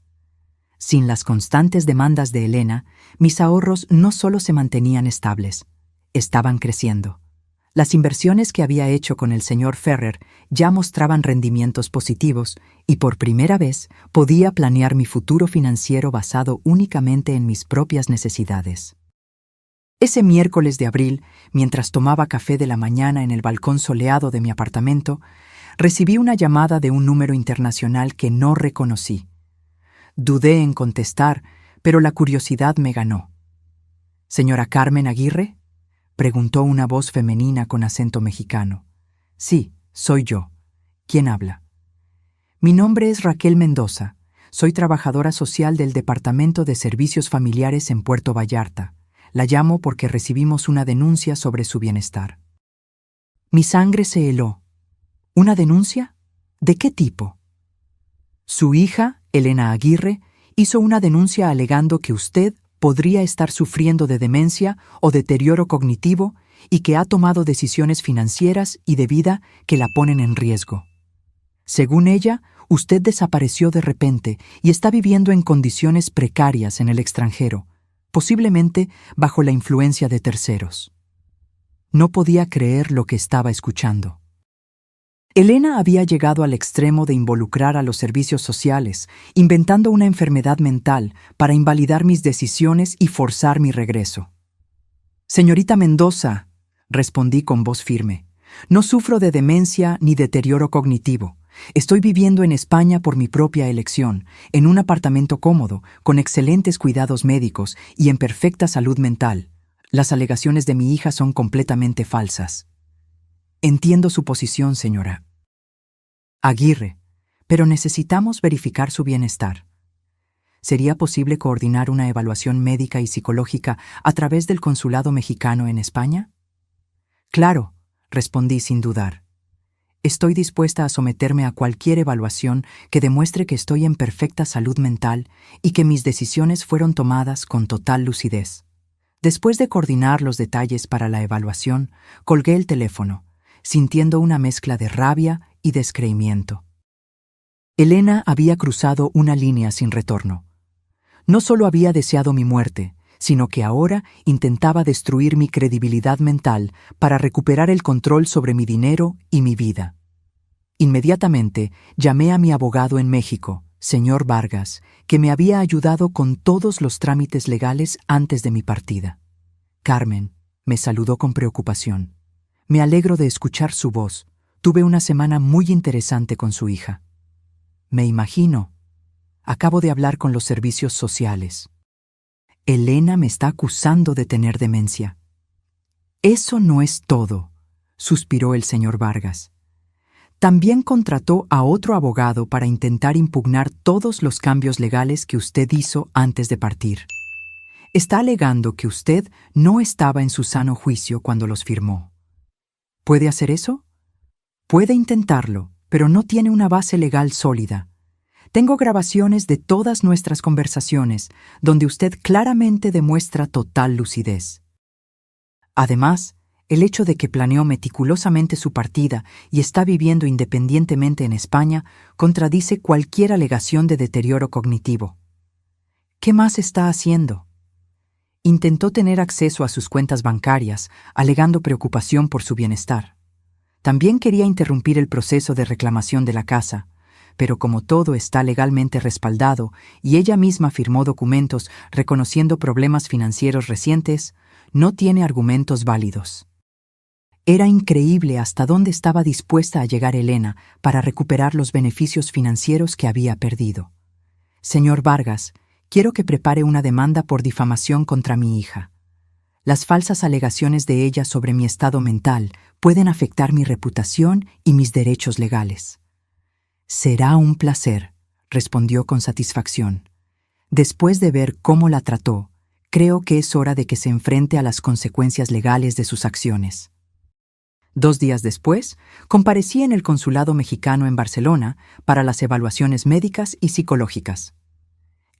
Sin las constantes demandas de Elena, mis ahorros no solo se mantenían estables, estaban creciendo. Las inversiones que había hecho con el señor Ferrer ya mostraban rendimientos positivos y por primera vez podía planear mi futuro financiero basado únicamente en mis propias necesidades. Ese miércoles de abril, mientras tomaba café de la mañana en el balcón soleado de mi apartamento, recibí una llamada de un número internacional que no reconocí. Dudé en contestar, pero la curiosidad me ganó. ¿Señora Carmen Aguirre?, preguntó una voz femenina con acento mexicano. Sí, soy yo. ¿Quién habla? Mi nombre es Raquel Mendoza. Soy trabajadora social del Departamento de Servicios Familiares en Puerto Vallarta. La llamo porque recibimos una denuncia sobre su bienestar. Mi sangre se heló. ¿Una denuncia? ¿De qué tipo? Su hija, Elena Aguirre, hizo una denuncia alegando que usted podría estar sufriendo de demencia o deterioro cognitivo y que ha tomado decisiones financieras y de vida que la ponen en riesgo. Según ella, usted desapareció de repente y está viviendo en condiciones precarias en el extranjero, posiblemente bajo la influencia de terceros. No podía creer lo que estaba escuchando. Elena había llegado al extremo de involucrar a los servicios sociales, inventando una enfermedad mental para invalidar mis decisiones y forzar mi regreso. Señorita Mendoza, respondí con voz firme, no sufro de demencia ni deterioro cognitivo. Estoy viviendo en España por mi propia elección, en un apartamento cómodo, con excelentes cuidados médicos y en perfecta salud mental. Las alegaciones de mi hija son completamente falsas. Entiendo su posición, señora Aguirre, pero necesitamos verificar su bienestar. ¿Sería posible coordinar una evaluación médica y psicológica a través del consulado mexicano en España? Claro, respondí sin dudar. Estoy dispuesta a someterme a cualquier evaluación que demuestre que estoy en perfecta salud mental y que mis decisiones fueron tomadas con total lucidez. Después de coordinar los detalles para la evaluación, colgué el teléfono, sintiendo una mezcla de rabia y descreimiento. Elena había cruzado una línea sin retorno. No solo había deseado mi muerte, sino que ahora intentaba destruir mi credibilidad mental para recuperar el control sobre mi dinero y mi vida. Inmediatamente llamé a mi abogado en México, señor Vargas, que me había ayudado con todos los trámites legales antes de mi partida. Carmen me saludó con preocupación. Me alegro de escuchar su voz. Tuve una semana muy interesante con su hija. Me imagino. Acabo de hablar con los servicios sociales. Elena me está acusando de tener demencia. Eso no es todo, suspiró el señor Vargas. También contrató a otro abogado para intentar impugnar todos los cambios legales que usted hizo antes de partir. Está alegando que usted no estaba en su sano juicio cuando los firmó. ¿Puede hacer eso? Puede intentarlo, pero no tiene una base legal sólida. Tengo grabaciones de todas nuestras conversaciones, donde usted claramente demuestra total lucidez. Además, el hecho de que planeó meticulosamente su partida y está viviendo independientemente en España contradice cualquier alegación de deterioro cognitivo. ¿Qué más está haciendo? Intentó tener acceso a sus cuentas bancarias, alegando preocupación por su bienestar. También quería interrumpir el proceso de reclamación de la casa, pero como todo está legalmente respaldado y ella misma firmó documentos reconociendo problemas financieros recientes, no tiene argumentos válidos. Era increíble hasta dónde estaba dispuesta a llegar Elena para recuperar los beneficios financieros que había perdido. Señor Vargas, quiero que prepare una demanda por difamación contra mi hija. Las falsas alegaciones de ella sobre mi estado mental pueden afectar mi reputación y mis derechos legales. Será un placer, respondió con satisfacción. Después de ver cómo la trató, creo que es hora de que se enfrente a las consecuencias legales de sus acciones. 2 días después, comparecí en el Consulado Mexicano en Barcelona para las evaluaciones médicas y psicológicas.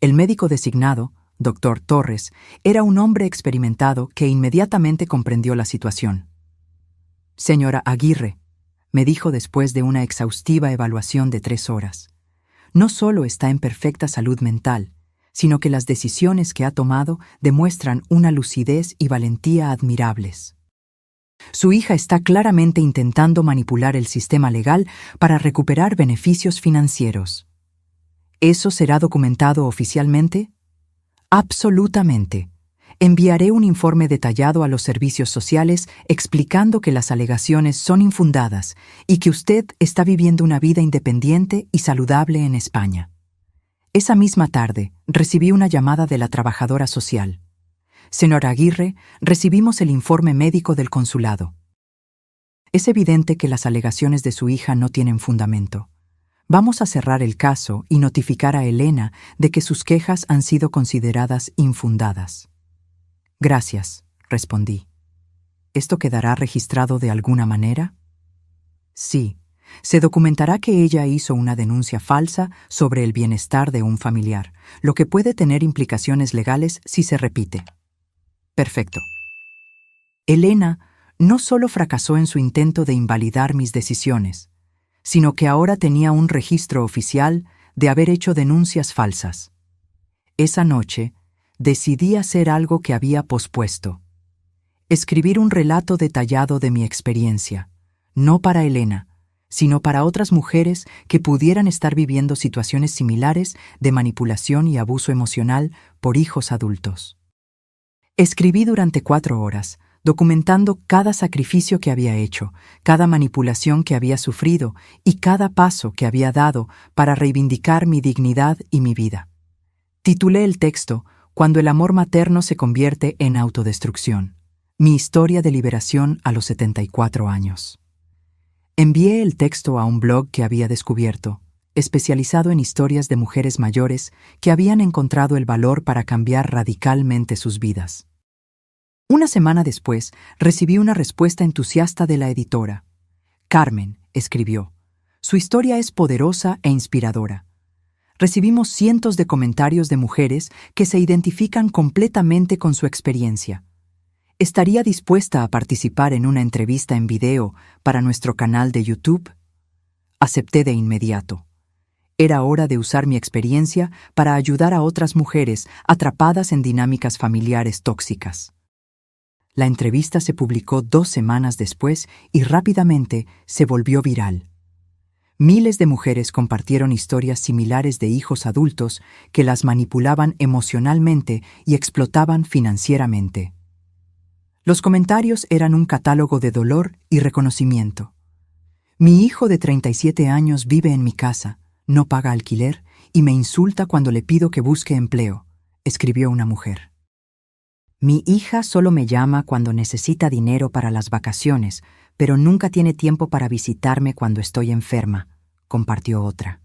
El médico designado, Dr. Torres, era un hombre experimentado que inmediatamente comprendió la situación. Señora Aguirre, me dijo después de una exhaustiva evaluación de 3 horas, no solo está en perfecta salud mental, sino que las decisiones que ha tomado demuestran una lucidez y valentía admirables. Su hija está claramente intentando manipular el sistema legal para recuperar beneficios financieros. ¿Eso será documentado oficialmente? Absolutamente. Enviaré un informe detallado a los servicios sociales explicando que las alegaciones son infundadas y que usted está viviendo una vida independiente y saludable en España. Esa misma tarde, recibí una llamada de la trabajadora social. Señora Aguirre, recibimos el informe médico del consulado. Es evidente que las alegaciones de su hija no tienen fundamento. Vamos a cerrar el caso y notificar a Elena de que sus quejas han sido consideradas infundadas. Gracias, respondí. ¿Esto quedará registrado de alguna manera? Sí, se documentará que ella hizo una denuncia falsa sobre el bienestar de un familiar, lo que puede tener implicaciones legales si se repite. Perfecto. Elena no solo fracasó en su intento de invalidar mis decisiones, sino que ahora tenía un registro oficial de haber hecho denuncias falsas. Esa noche, decidí hacer algo que había pospuesto. Escribir un relato detallado de mi experiencia, no para Elena, sino para otras mujeres que pudieran estar viviendo situaciones similares de manipulación y abuso emocional por hijos adultos. Escribí durante 4 horas, documentando cada sacrificio que había hecho, cada manipulación que había sufrido y cada paso que había dado para reivindicar mi dignidad y mi vida. Titulé el texto Cuando el amor materno se convierte en autodestrucción. Mi historia de liberación a los 74 años. Envié el texto a un blog que había descubierto, especializado en historias de mujeres mayores que habían encontrado el valor para cambiar radicalmente sus vidas. Una semana después, recibí una respuesta entusiasta de la editora. Carmen, escribió, su historia es poderosa e inspiradora. Recibimos cientos de comentarios de mujeres que se identifican completamente con su experiencia. ¿Estaría dispuesta a participar en una entrevista en video para nuestro canal de YouTube? Acepté de inmediato. Era hora de usar mi experiencia para ayudar a otras mujeres atrapadas en dinámicas familiares tóxicas. La entrevista se publicó 2 semanas después y rápidamente se volvió viral. Miles de mujeres compartieron historias similares de hijos adultos que las manipulaban emocionalmente y explotaban financieramente. Los comentarios eran un catálogo de dolor y reconocimiento. Mi hijo de 37 años vive en mi casa, no paga alquiler y me insulta cuando le pido que busque empleo, escribió una mujer. Mi hija solo me llama cuando necesita dinero para las vacaciones, pero nunca tiene tiempo para visitarme cuando estoy enferma, compartió otra.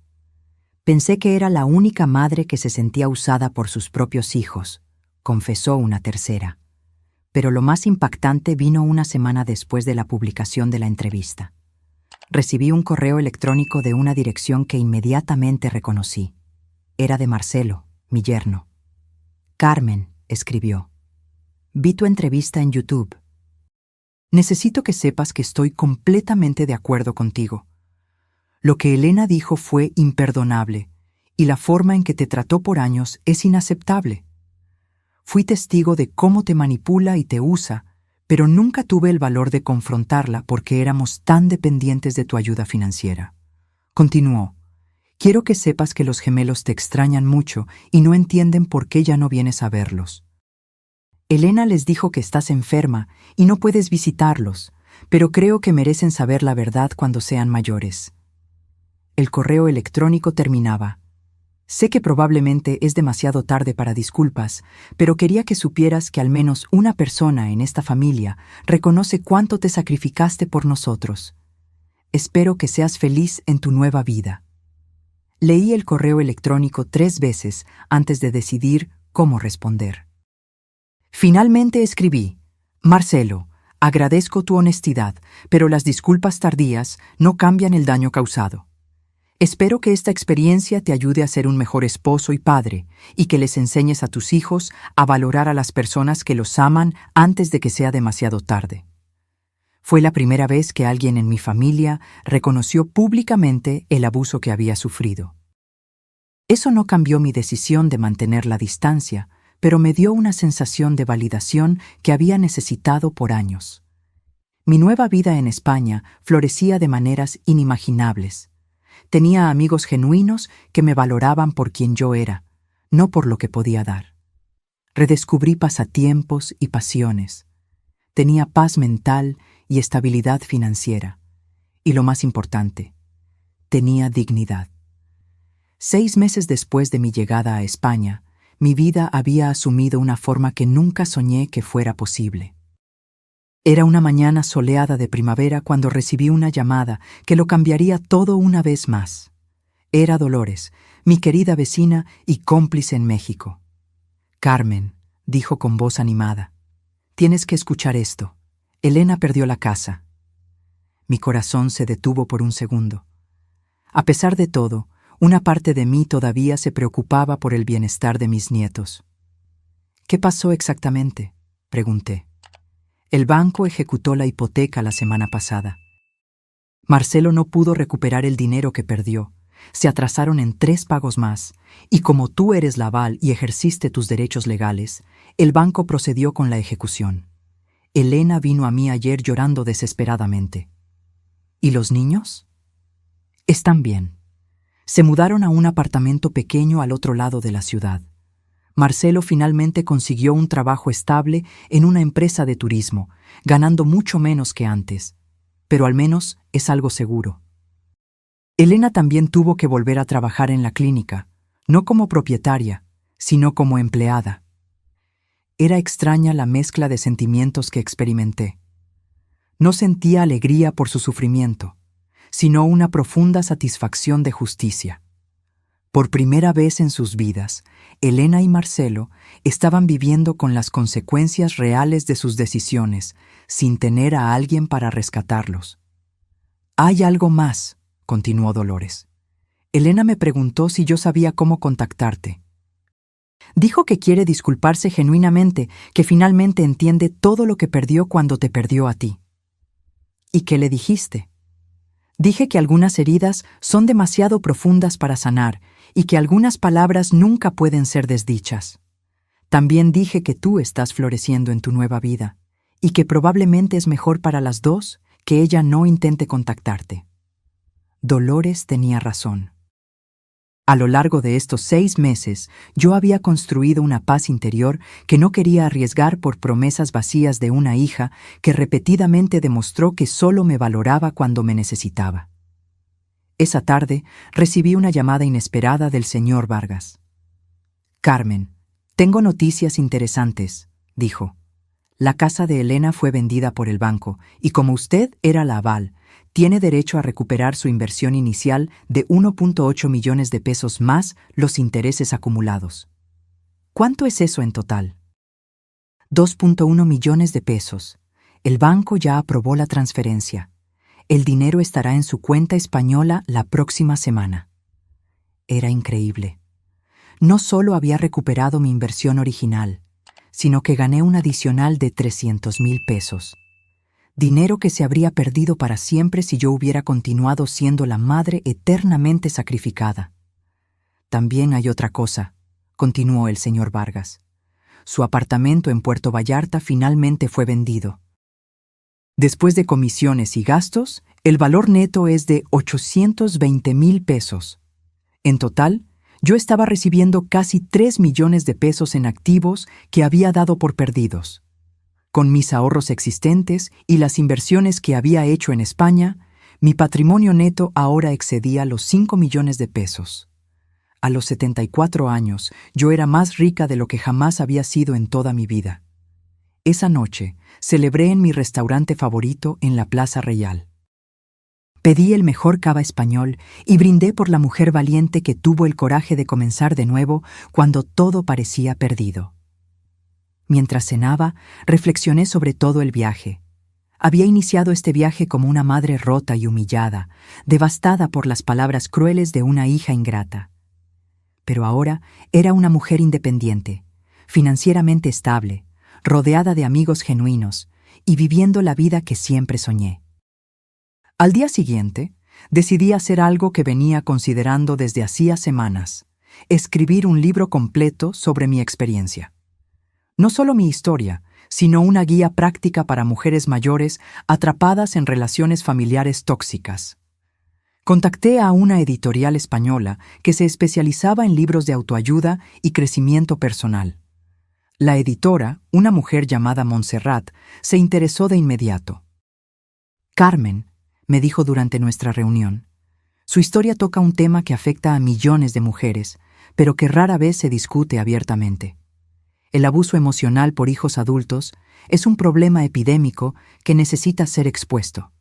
Pensé que era la única madre que se sentía usada por sus propios hijos, confesó una tercera. Pero lo más impactante vino una semana después de la publicación de la entrevista. Recibí un correo electrónico de una dirección que inmediatamente reconocí. Era de Marcelo, mi yerno. Carmen, escribió. Vi tu entrevista en YouTube. Necesito que sepas que estoy completamente de acuerdo contigo. Lo que Elena dijo fue imperdonable, y la forma en que te trató por años es inaceptable. Fui testigo de cómo te manipula y te usa, pero nunca tuve el valor de confrontarla porque éramos tan dependientes de tu ayuda financiera. Continuó. Quiero que sepas que los gemelos te extrañan mucho y no entienden por qué ya no vienes a verlos. Elena les dijo que estás enferma y no puedes visitarlos, pero creo que merecen saber la verdad cuando sean mayores. El correo electrónico terminaba. Sé que probablemente es demasiado tarde para disculpas, pero quería que supieras que al menos una persona en esta familia reconoce cuánto te sacrificaste por nosotros. Espero que seas feliz en tu nueva vida. Leí el correo electrónico 3 veces antes de decidir cómo responder. Finalmente escribí: Marcelo, agradezco tu honestidad, pero las disculpas tardías no cambian el daño causado. Espero que esta experiencia te ayude a ser un mejor esposo y padre, y que les enseñes a tus hijos a valorar a las personas que los aman antes de que sea demasiado tarde. Fue la primera vez que alguien en mi familia reconoció públicamente el abuso que había sufrido. Eso no cambió mi decisión de mantener la distancia, pero me dio una sensación de validación que había necesitado por años. Mi nueva vida en España florecía de maneras inimaginables. Tenía amigos genuinos que me valoraban por quien yo era, no por lo que podía dar. Redescubrí pasatiempos y pasiones. Tenía paz mental y estabilidad financiera. Y lo más importante, tenía dignidad. 6 meses después de mi llegada a España, mi vida había asumido una forma que nunca soñé que fuera posible. Era una mañana soleada de primavera cuando recibí una llamada que lo cambiaría todo una vez más. Era Dolores, mi querida vecina y cómplice en México. «Carmen», dijo con voz animada, «tienes que escuchar esto. Elena perdió la casa». Mi corazón se detuvo por un segundo. A pesar de todo, una parte de mí todavía se preocupaba por el bienestar de mis nietos. «¿Qué pasó exactamente?», pregunté. «El banco ejecutó la hipoteca la semana pasada. Marcelo no pudo recuperar el dinero que perdió. Se atrasaron en 3 pagos más, y como tú eres la aval y ejerciste tus derechos legales, el banco procedió con la ejecución. Elena vino a mí ayer llorando desesperadamente». «¿Y los niños?». «Están bien. Se mudaron a un apartamento pequeño al otro lado de la ciudad. Marcelo finalmente consiguió un trabajo estable en una empresa de turismo, ganando mucho menos que antes, pero al menos es algo seguro. Elena también tuvo que volver a trabajar en la clínica, no como propietaria, sino como empleada. Era extraña la mezcla de sentimientos que experimenté. No sentía alegría por su sufrimiento, sino una profunda satisfacción de justicia. Por primera vez en sus vidas, Elena y Marcelo estaban viviendo con las consecuencias reales de sus decisiones, sin tener a alguien para rescatarlos. «Hay algo más», continuó Dolores. «Elena me preguntó si yo sabía cómo contactarte. Dijo que quiere disculparse genuinamente, que finalmente entiende todo lo que perdió cuando te perdió a ti». «¿Y qué le dijiste?». «Dije que algunas heridas son demasiado profundas para sanar y que algunas palabras nunca pueden ser desdichas. También dije que tú estás floreciendo en tu nueva vida y que probablemente es mejor para las dos que ella no intente contactarte». Dolores tenía razón. A lo largo de estos 6 meses, yo había construido una paz interior que no quería arriesgar por promesas vacías de una hija que repetidamente demostró que solo me valoraba cuando me necesitaba. Esa tarde recibí una llamada inesperada del señor Vargas. «Carmen, tengo noticias interesantes», dijo. «La casa de Elena fue vendida por el banco y como usted era la aval, tiene derecho a recuperar su inversión inicial de 1.8 millones de pesos más los intereses acumulados». «¿Cuánto es eso en total?». 2.1 millones de pesos. El banco ya aprobó la transferencia. El dinero estará en su cuenta española la próxima semana. Era increíble. No solo había recuperado mi inversión original, sino que gané un adicional de 300,000 pesos. Dinero que se habría perdido para siempre si yo hubiera continuado siendo la madre eternamente sacrificada. «También hay otra cosa», continuó el señor Vargas. «Su apartamento en Puerto Vallarta finalmente fue vendido. Después de comisiones y gastos, el valor neto es de 820,000 pesos. En total, yo estaba recibiendo casi 3 millones de pesos en activos que había dado por perdidos. Con mis ahorros existentes y las inversiones que había hecho en España, mi patrimonio neto ahora excedía los 5 millones de pesos. A los 74 años, yo era más rica de lo que jamás había sido en toda mi vida. Esa noche, celebré en mi restaurante favorito en la Plaza Real. Pedí el mejor cava español y brindé por la mujer valiente que tuvo el coraje de comenzar de nuevo cuando todo parecía perdido. Mientras cenaba, reflexioné sobre todo el viaje. Había iniciado este viaje como una madre rota y humillada, devastada por las palabras crueles de una hija ingrata. Pero ahora era una mujer independiente, financieramente estable, rodeada de amigos genuinos y viviendo la vida que siempre soñé. Al día siguiente, decidí hacer algo que venía considerando desde hacía semanas: escribir un libro completo sobre mi experiencia. No solo mi historia, sino una guía práctica para mujeres mayores atrapadas en relaciones familiares tóxicas. Contacté a una editorial española que se especializaba en libros de autoayuda y crecimiento personal. La editora, una mujer llamada Montserrat, se interesó de inmediato. «Carmen», me dijo durante nuestra reunión, «su historia toca un tema que afecta a millones de mujeres, pero que rara vez se discute abiertamente. El abuso emocional por hijos adultos es un problema epidémico que necesita ser expuesto.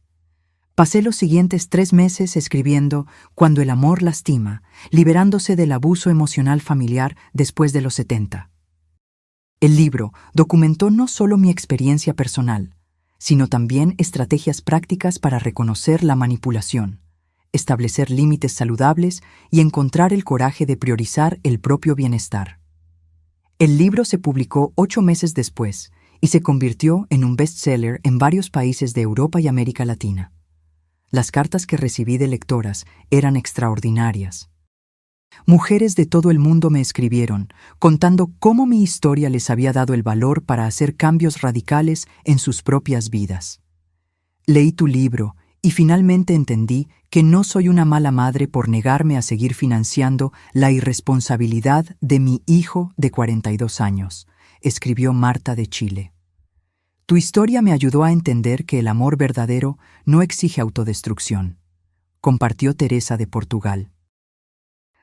Pasé los siguientes 3 meses escribiendo Cuando el amor lastima, liberándose del abuso emocional familiar después de los 70. El libro documentó no solo mi experiencia personal, sino también estrategias prácticas para reconocer la manipulación, establecer límites saludables y encontrar el coraje de priorizar el propio bienestar. El libro se publicó 8 meses después y se convirtió en un bestseller en varios países de Europa y América Latina. Las cartas que recibí de lectoras eran extraordinarias. Mujeres de todo el mundo me escribieron, contando cómo mi historia les había dado el valor para hacer cambios radicales en sus propias vidas. Leí tu libro y finalmente entendí que no soy una mala madre por negarme a seguir financiando la irresponsabilidad de mi hijo de 42 años, escribió Marta de Chile. Tu historia me ayudó a entender que el amor verdadero no exige autodestrucción, compartió Teresa de Portugal.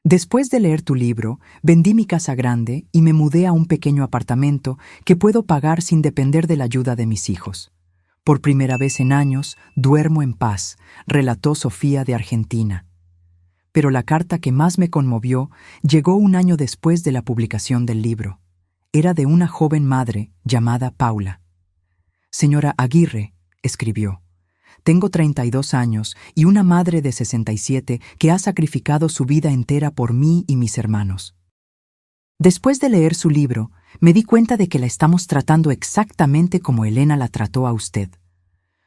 Después de leer tu libro, vendí mi casa grande y me mudé a un pequeño apartamento que puedo pagar sin depender de la ayuda de mis hijos. Por primera vez en años, duermo en paz, relató Sofía de Argentina. Pero la carta que más me conmovió llegó un año después de la publicación del libro. Era de una joven madre llamada Paula. Señora Aguirre, escribió, tengo 32 años y una madre de 67 que ha sacrificado su vida entera por mí y mis hermanos. Después de leer su libro, me di cuenta de que la estamos tratando exactamente como Elena la trató a usted.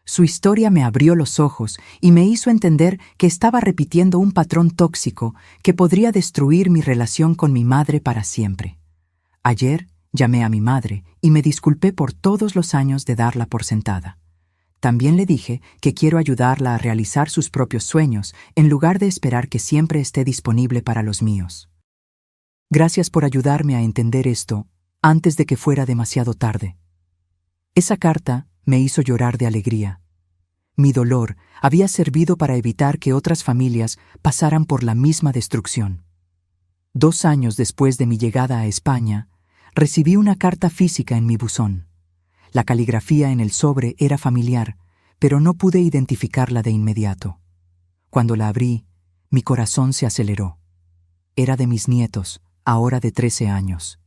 Su historia me abrió los ojos y me hizo entender que estaba repitiendo un patrón tóxico que podría destruir mi relación con mi madre para siempre. Ayer llamé a mi madre y me disculpé por todos los años de darla por sentada. También le dije que quiero ayudarla a realizar sus propios sueños en lugar de esperar que siempre esté disponible para los míos. Gracias por ayudarme a entender esto antes de que fuera demasiado tarde. Esa carta me hizo llorar de alegría. Mi dolor había servido para evitar que otras familias pasaran por la misma destrucción. 2 años después de mi llegada a España, recibí una carta física en mi buzón. La caligrafía en el sobre era familiar, pero no pude identificarla de inmediato. Cuando la abrí, mi corazón se aceleró. Era de mis nietos, ahora de 13 años.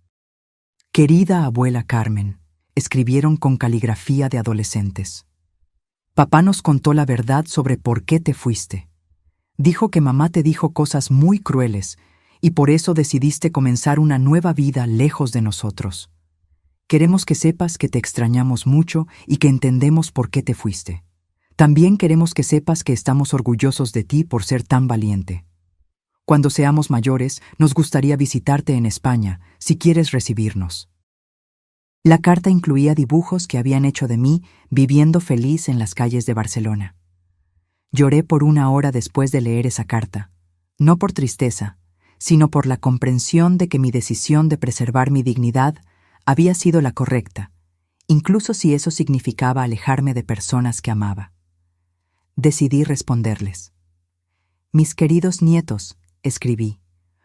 Querida abuela Carmen, escribieron con caligrafía de adolescentes. Papá nos contó la verdad sobre por qué te fuiste. Dijo que mamá te dijo cosas muy crueles y por eso decidiste comenzar una nueva vida lejos de nosotros. Queremos que sepas que te extrañamos mucho y que entendemos por qué te fuiste. También queremos que sepas que estamos orgullosos de ti por ser tan valiente. Cuando seamos mayores, nos gustaría visitarte en España, si quieres recibirnos. La carta incluía dibujos que habían hecho de mí viviendo feliz en las calles de Barcelona. Lloré por 1 hora después de leer esa carta, no por tristeza, sino por la comprensión de que mi decisión de preservar mi dignidad había sido la correcta, incluso si eso significaba alejarme de personas que amaba. Decidí responderles. Mis queridos nietos, escribí,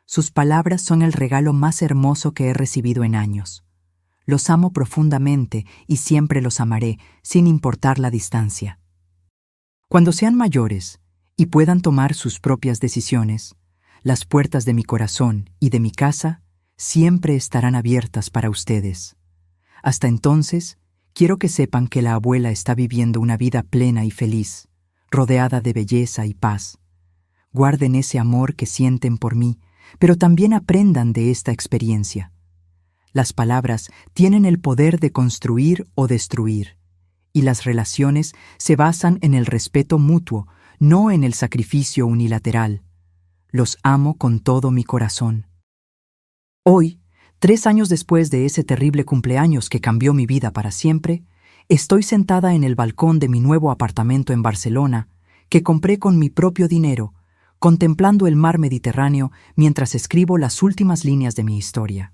sus palabras son el regalo más hermoso que he recibido en años. Los amo profundamente y siempre los amaré, sin importar la distancia. Cuando sean mayores y puedan tomar sus propias decisiones, las puertas de mi corazón y de mi casa siempre estarán abiertas para ustedes. Hasta entonces, quiero que sepan que la abuela está viviendo una vida plena y feliz, rodeada de belleza y paz. Guarden ese amor que sienten por mí, pero también aprendan de esta experiencia. Las palabras tienen el poder de construir o destruir, y las relaciones se basan en el respeto mutuo, no en el sacrificio unilateral. Los amo con todo mi corazón. Hoy, 3 años después de ese terrible cumpleaños que cambió mi vida para siempre, estoy sentada en el balcón de mi nuevo apartamento en Barcelona, que compré con mi propio dinero, contemplando el mar Mediterráneo mientras escribo las últimas líneas de mi historia.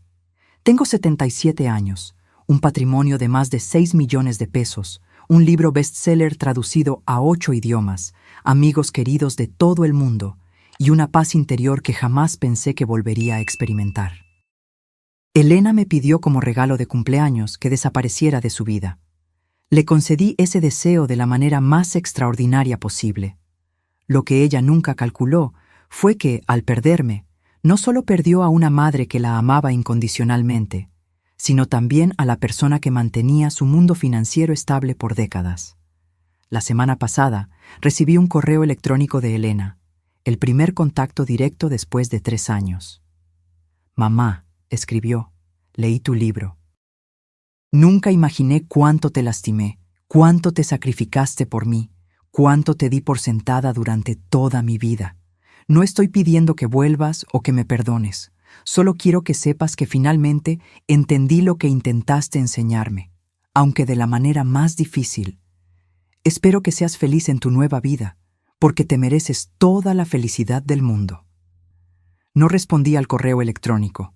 Tengo 77 años, un patrimonio de más de 6 millones de pesos, un libro bestseller traducido a 8 idiomas, amigos queridos de todo el mundo y una paz interior que jamás pensé que volvería a experimentar. Elena me pidió como regalo de cumpleaños que desapareciera de su vida. Le concedí ese deseo de la manera más extraordinaria posible. Lo que ella nunca calculó fue que, al perderme, no solo perdió a una madre que la amaba incondicionalmente, sino también a la persona que mantenía su mundo financiero estable por décadas. La semana pasada recibí un correo electrónico de Elena, el primer contacto directo después de 3 años. «Mamá», escribió, «leí tu libro. Nunca imaginé cuánto te lastimé, cuánto te sacrificaste por mí, cuánto te di por sentada durante toda mi vida. No estoy pidiendo que vuelvas o que me perdones. Solo quiero que sepas que finalmente entendí lo que intentaste enseñarme, aunque de la manera más difícil. Espero que seas feliz en tu nueva vida, porque te mereces toda la felicidad del mundo». No respondí al correo electrónico.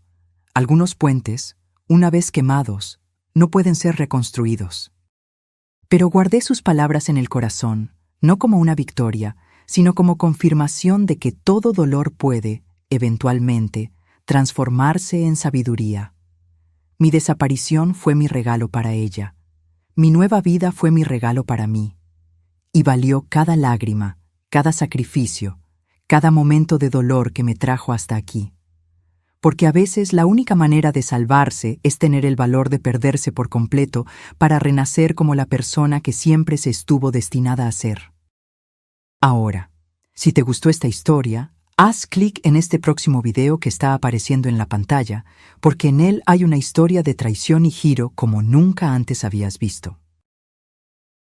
Algunos puentes, una vez quemados, no pueden ser reconstruidos. Pero guardé sus palabras en el corazón, no como una victoria, sino como confirmación de que todo dolor puede, eventualmente, transformarse en sabiduría. Mi desaparición fue mi regalo para ella. Mi nueva vida fue mi regalo para mí. Y valió cada lágrima, cada sacrificio, cada momento de dolor que me trajo hasta aquí. Porque a veces la única manera de salvarse es tener el valor de perderse por completo para renacer como la persona que siempre se estuvo destinada a ser. Ahora, si te gustó esta historia, haz clic en este próximo video que está apareciendo en la pantalla, porque en él hay una historia de traición y giro como nunca antes habías visto.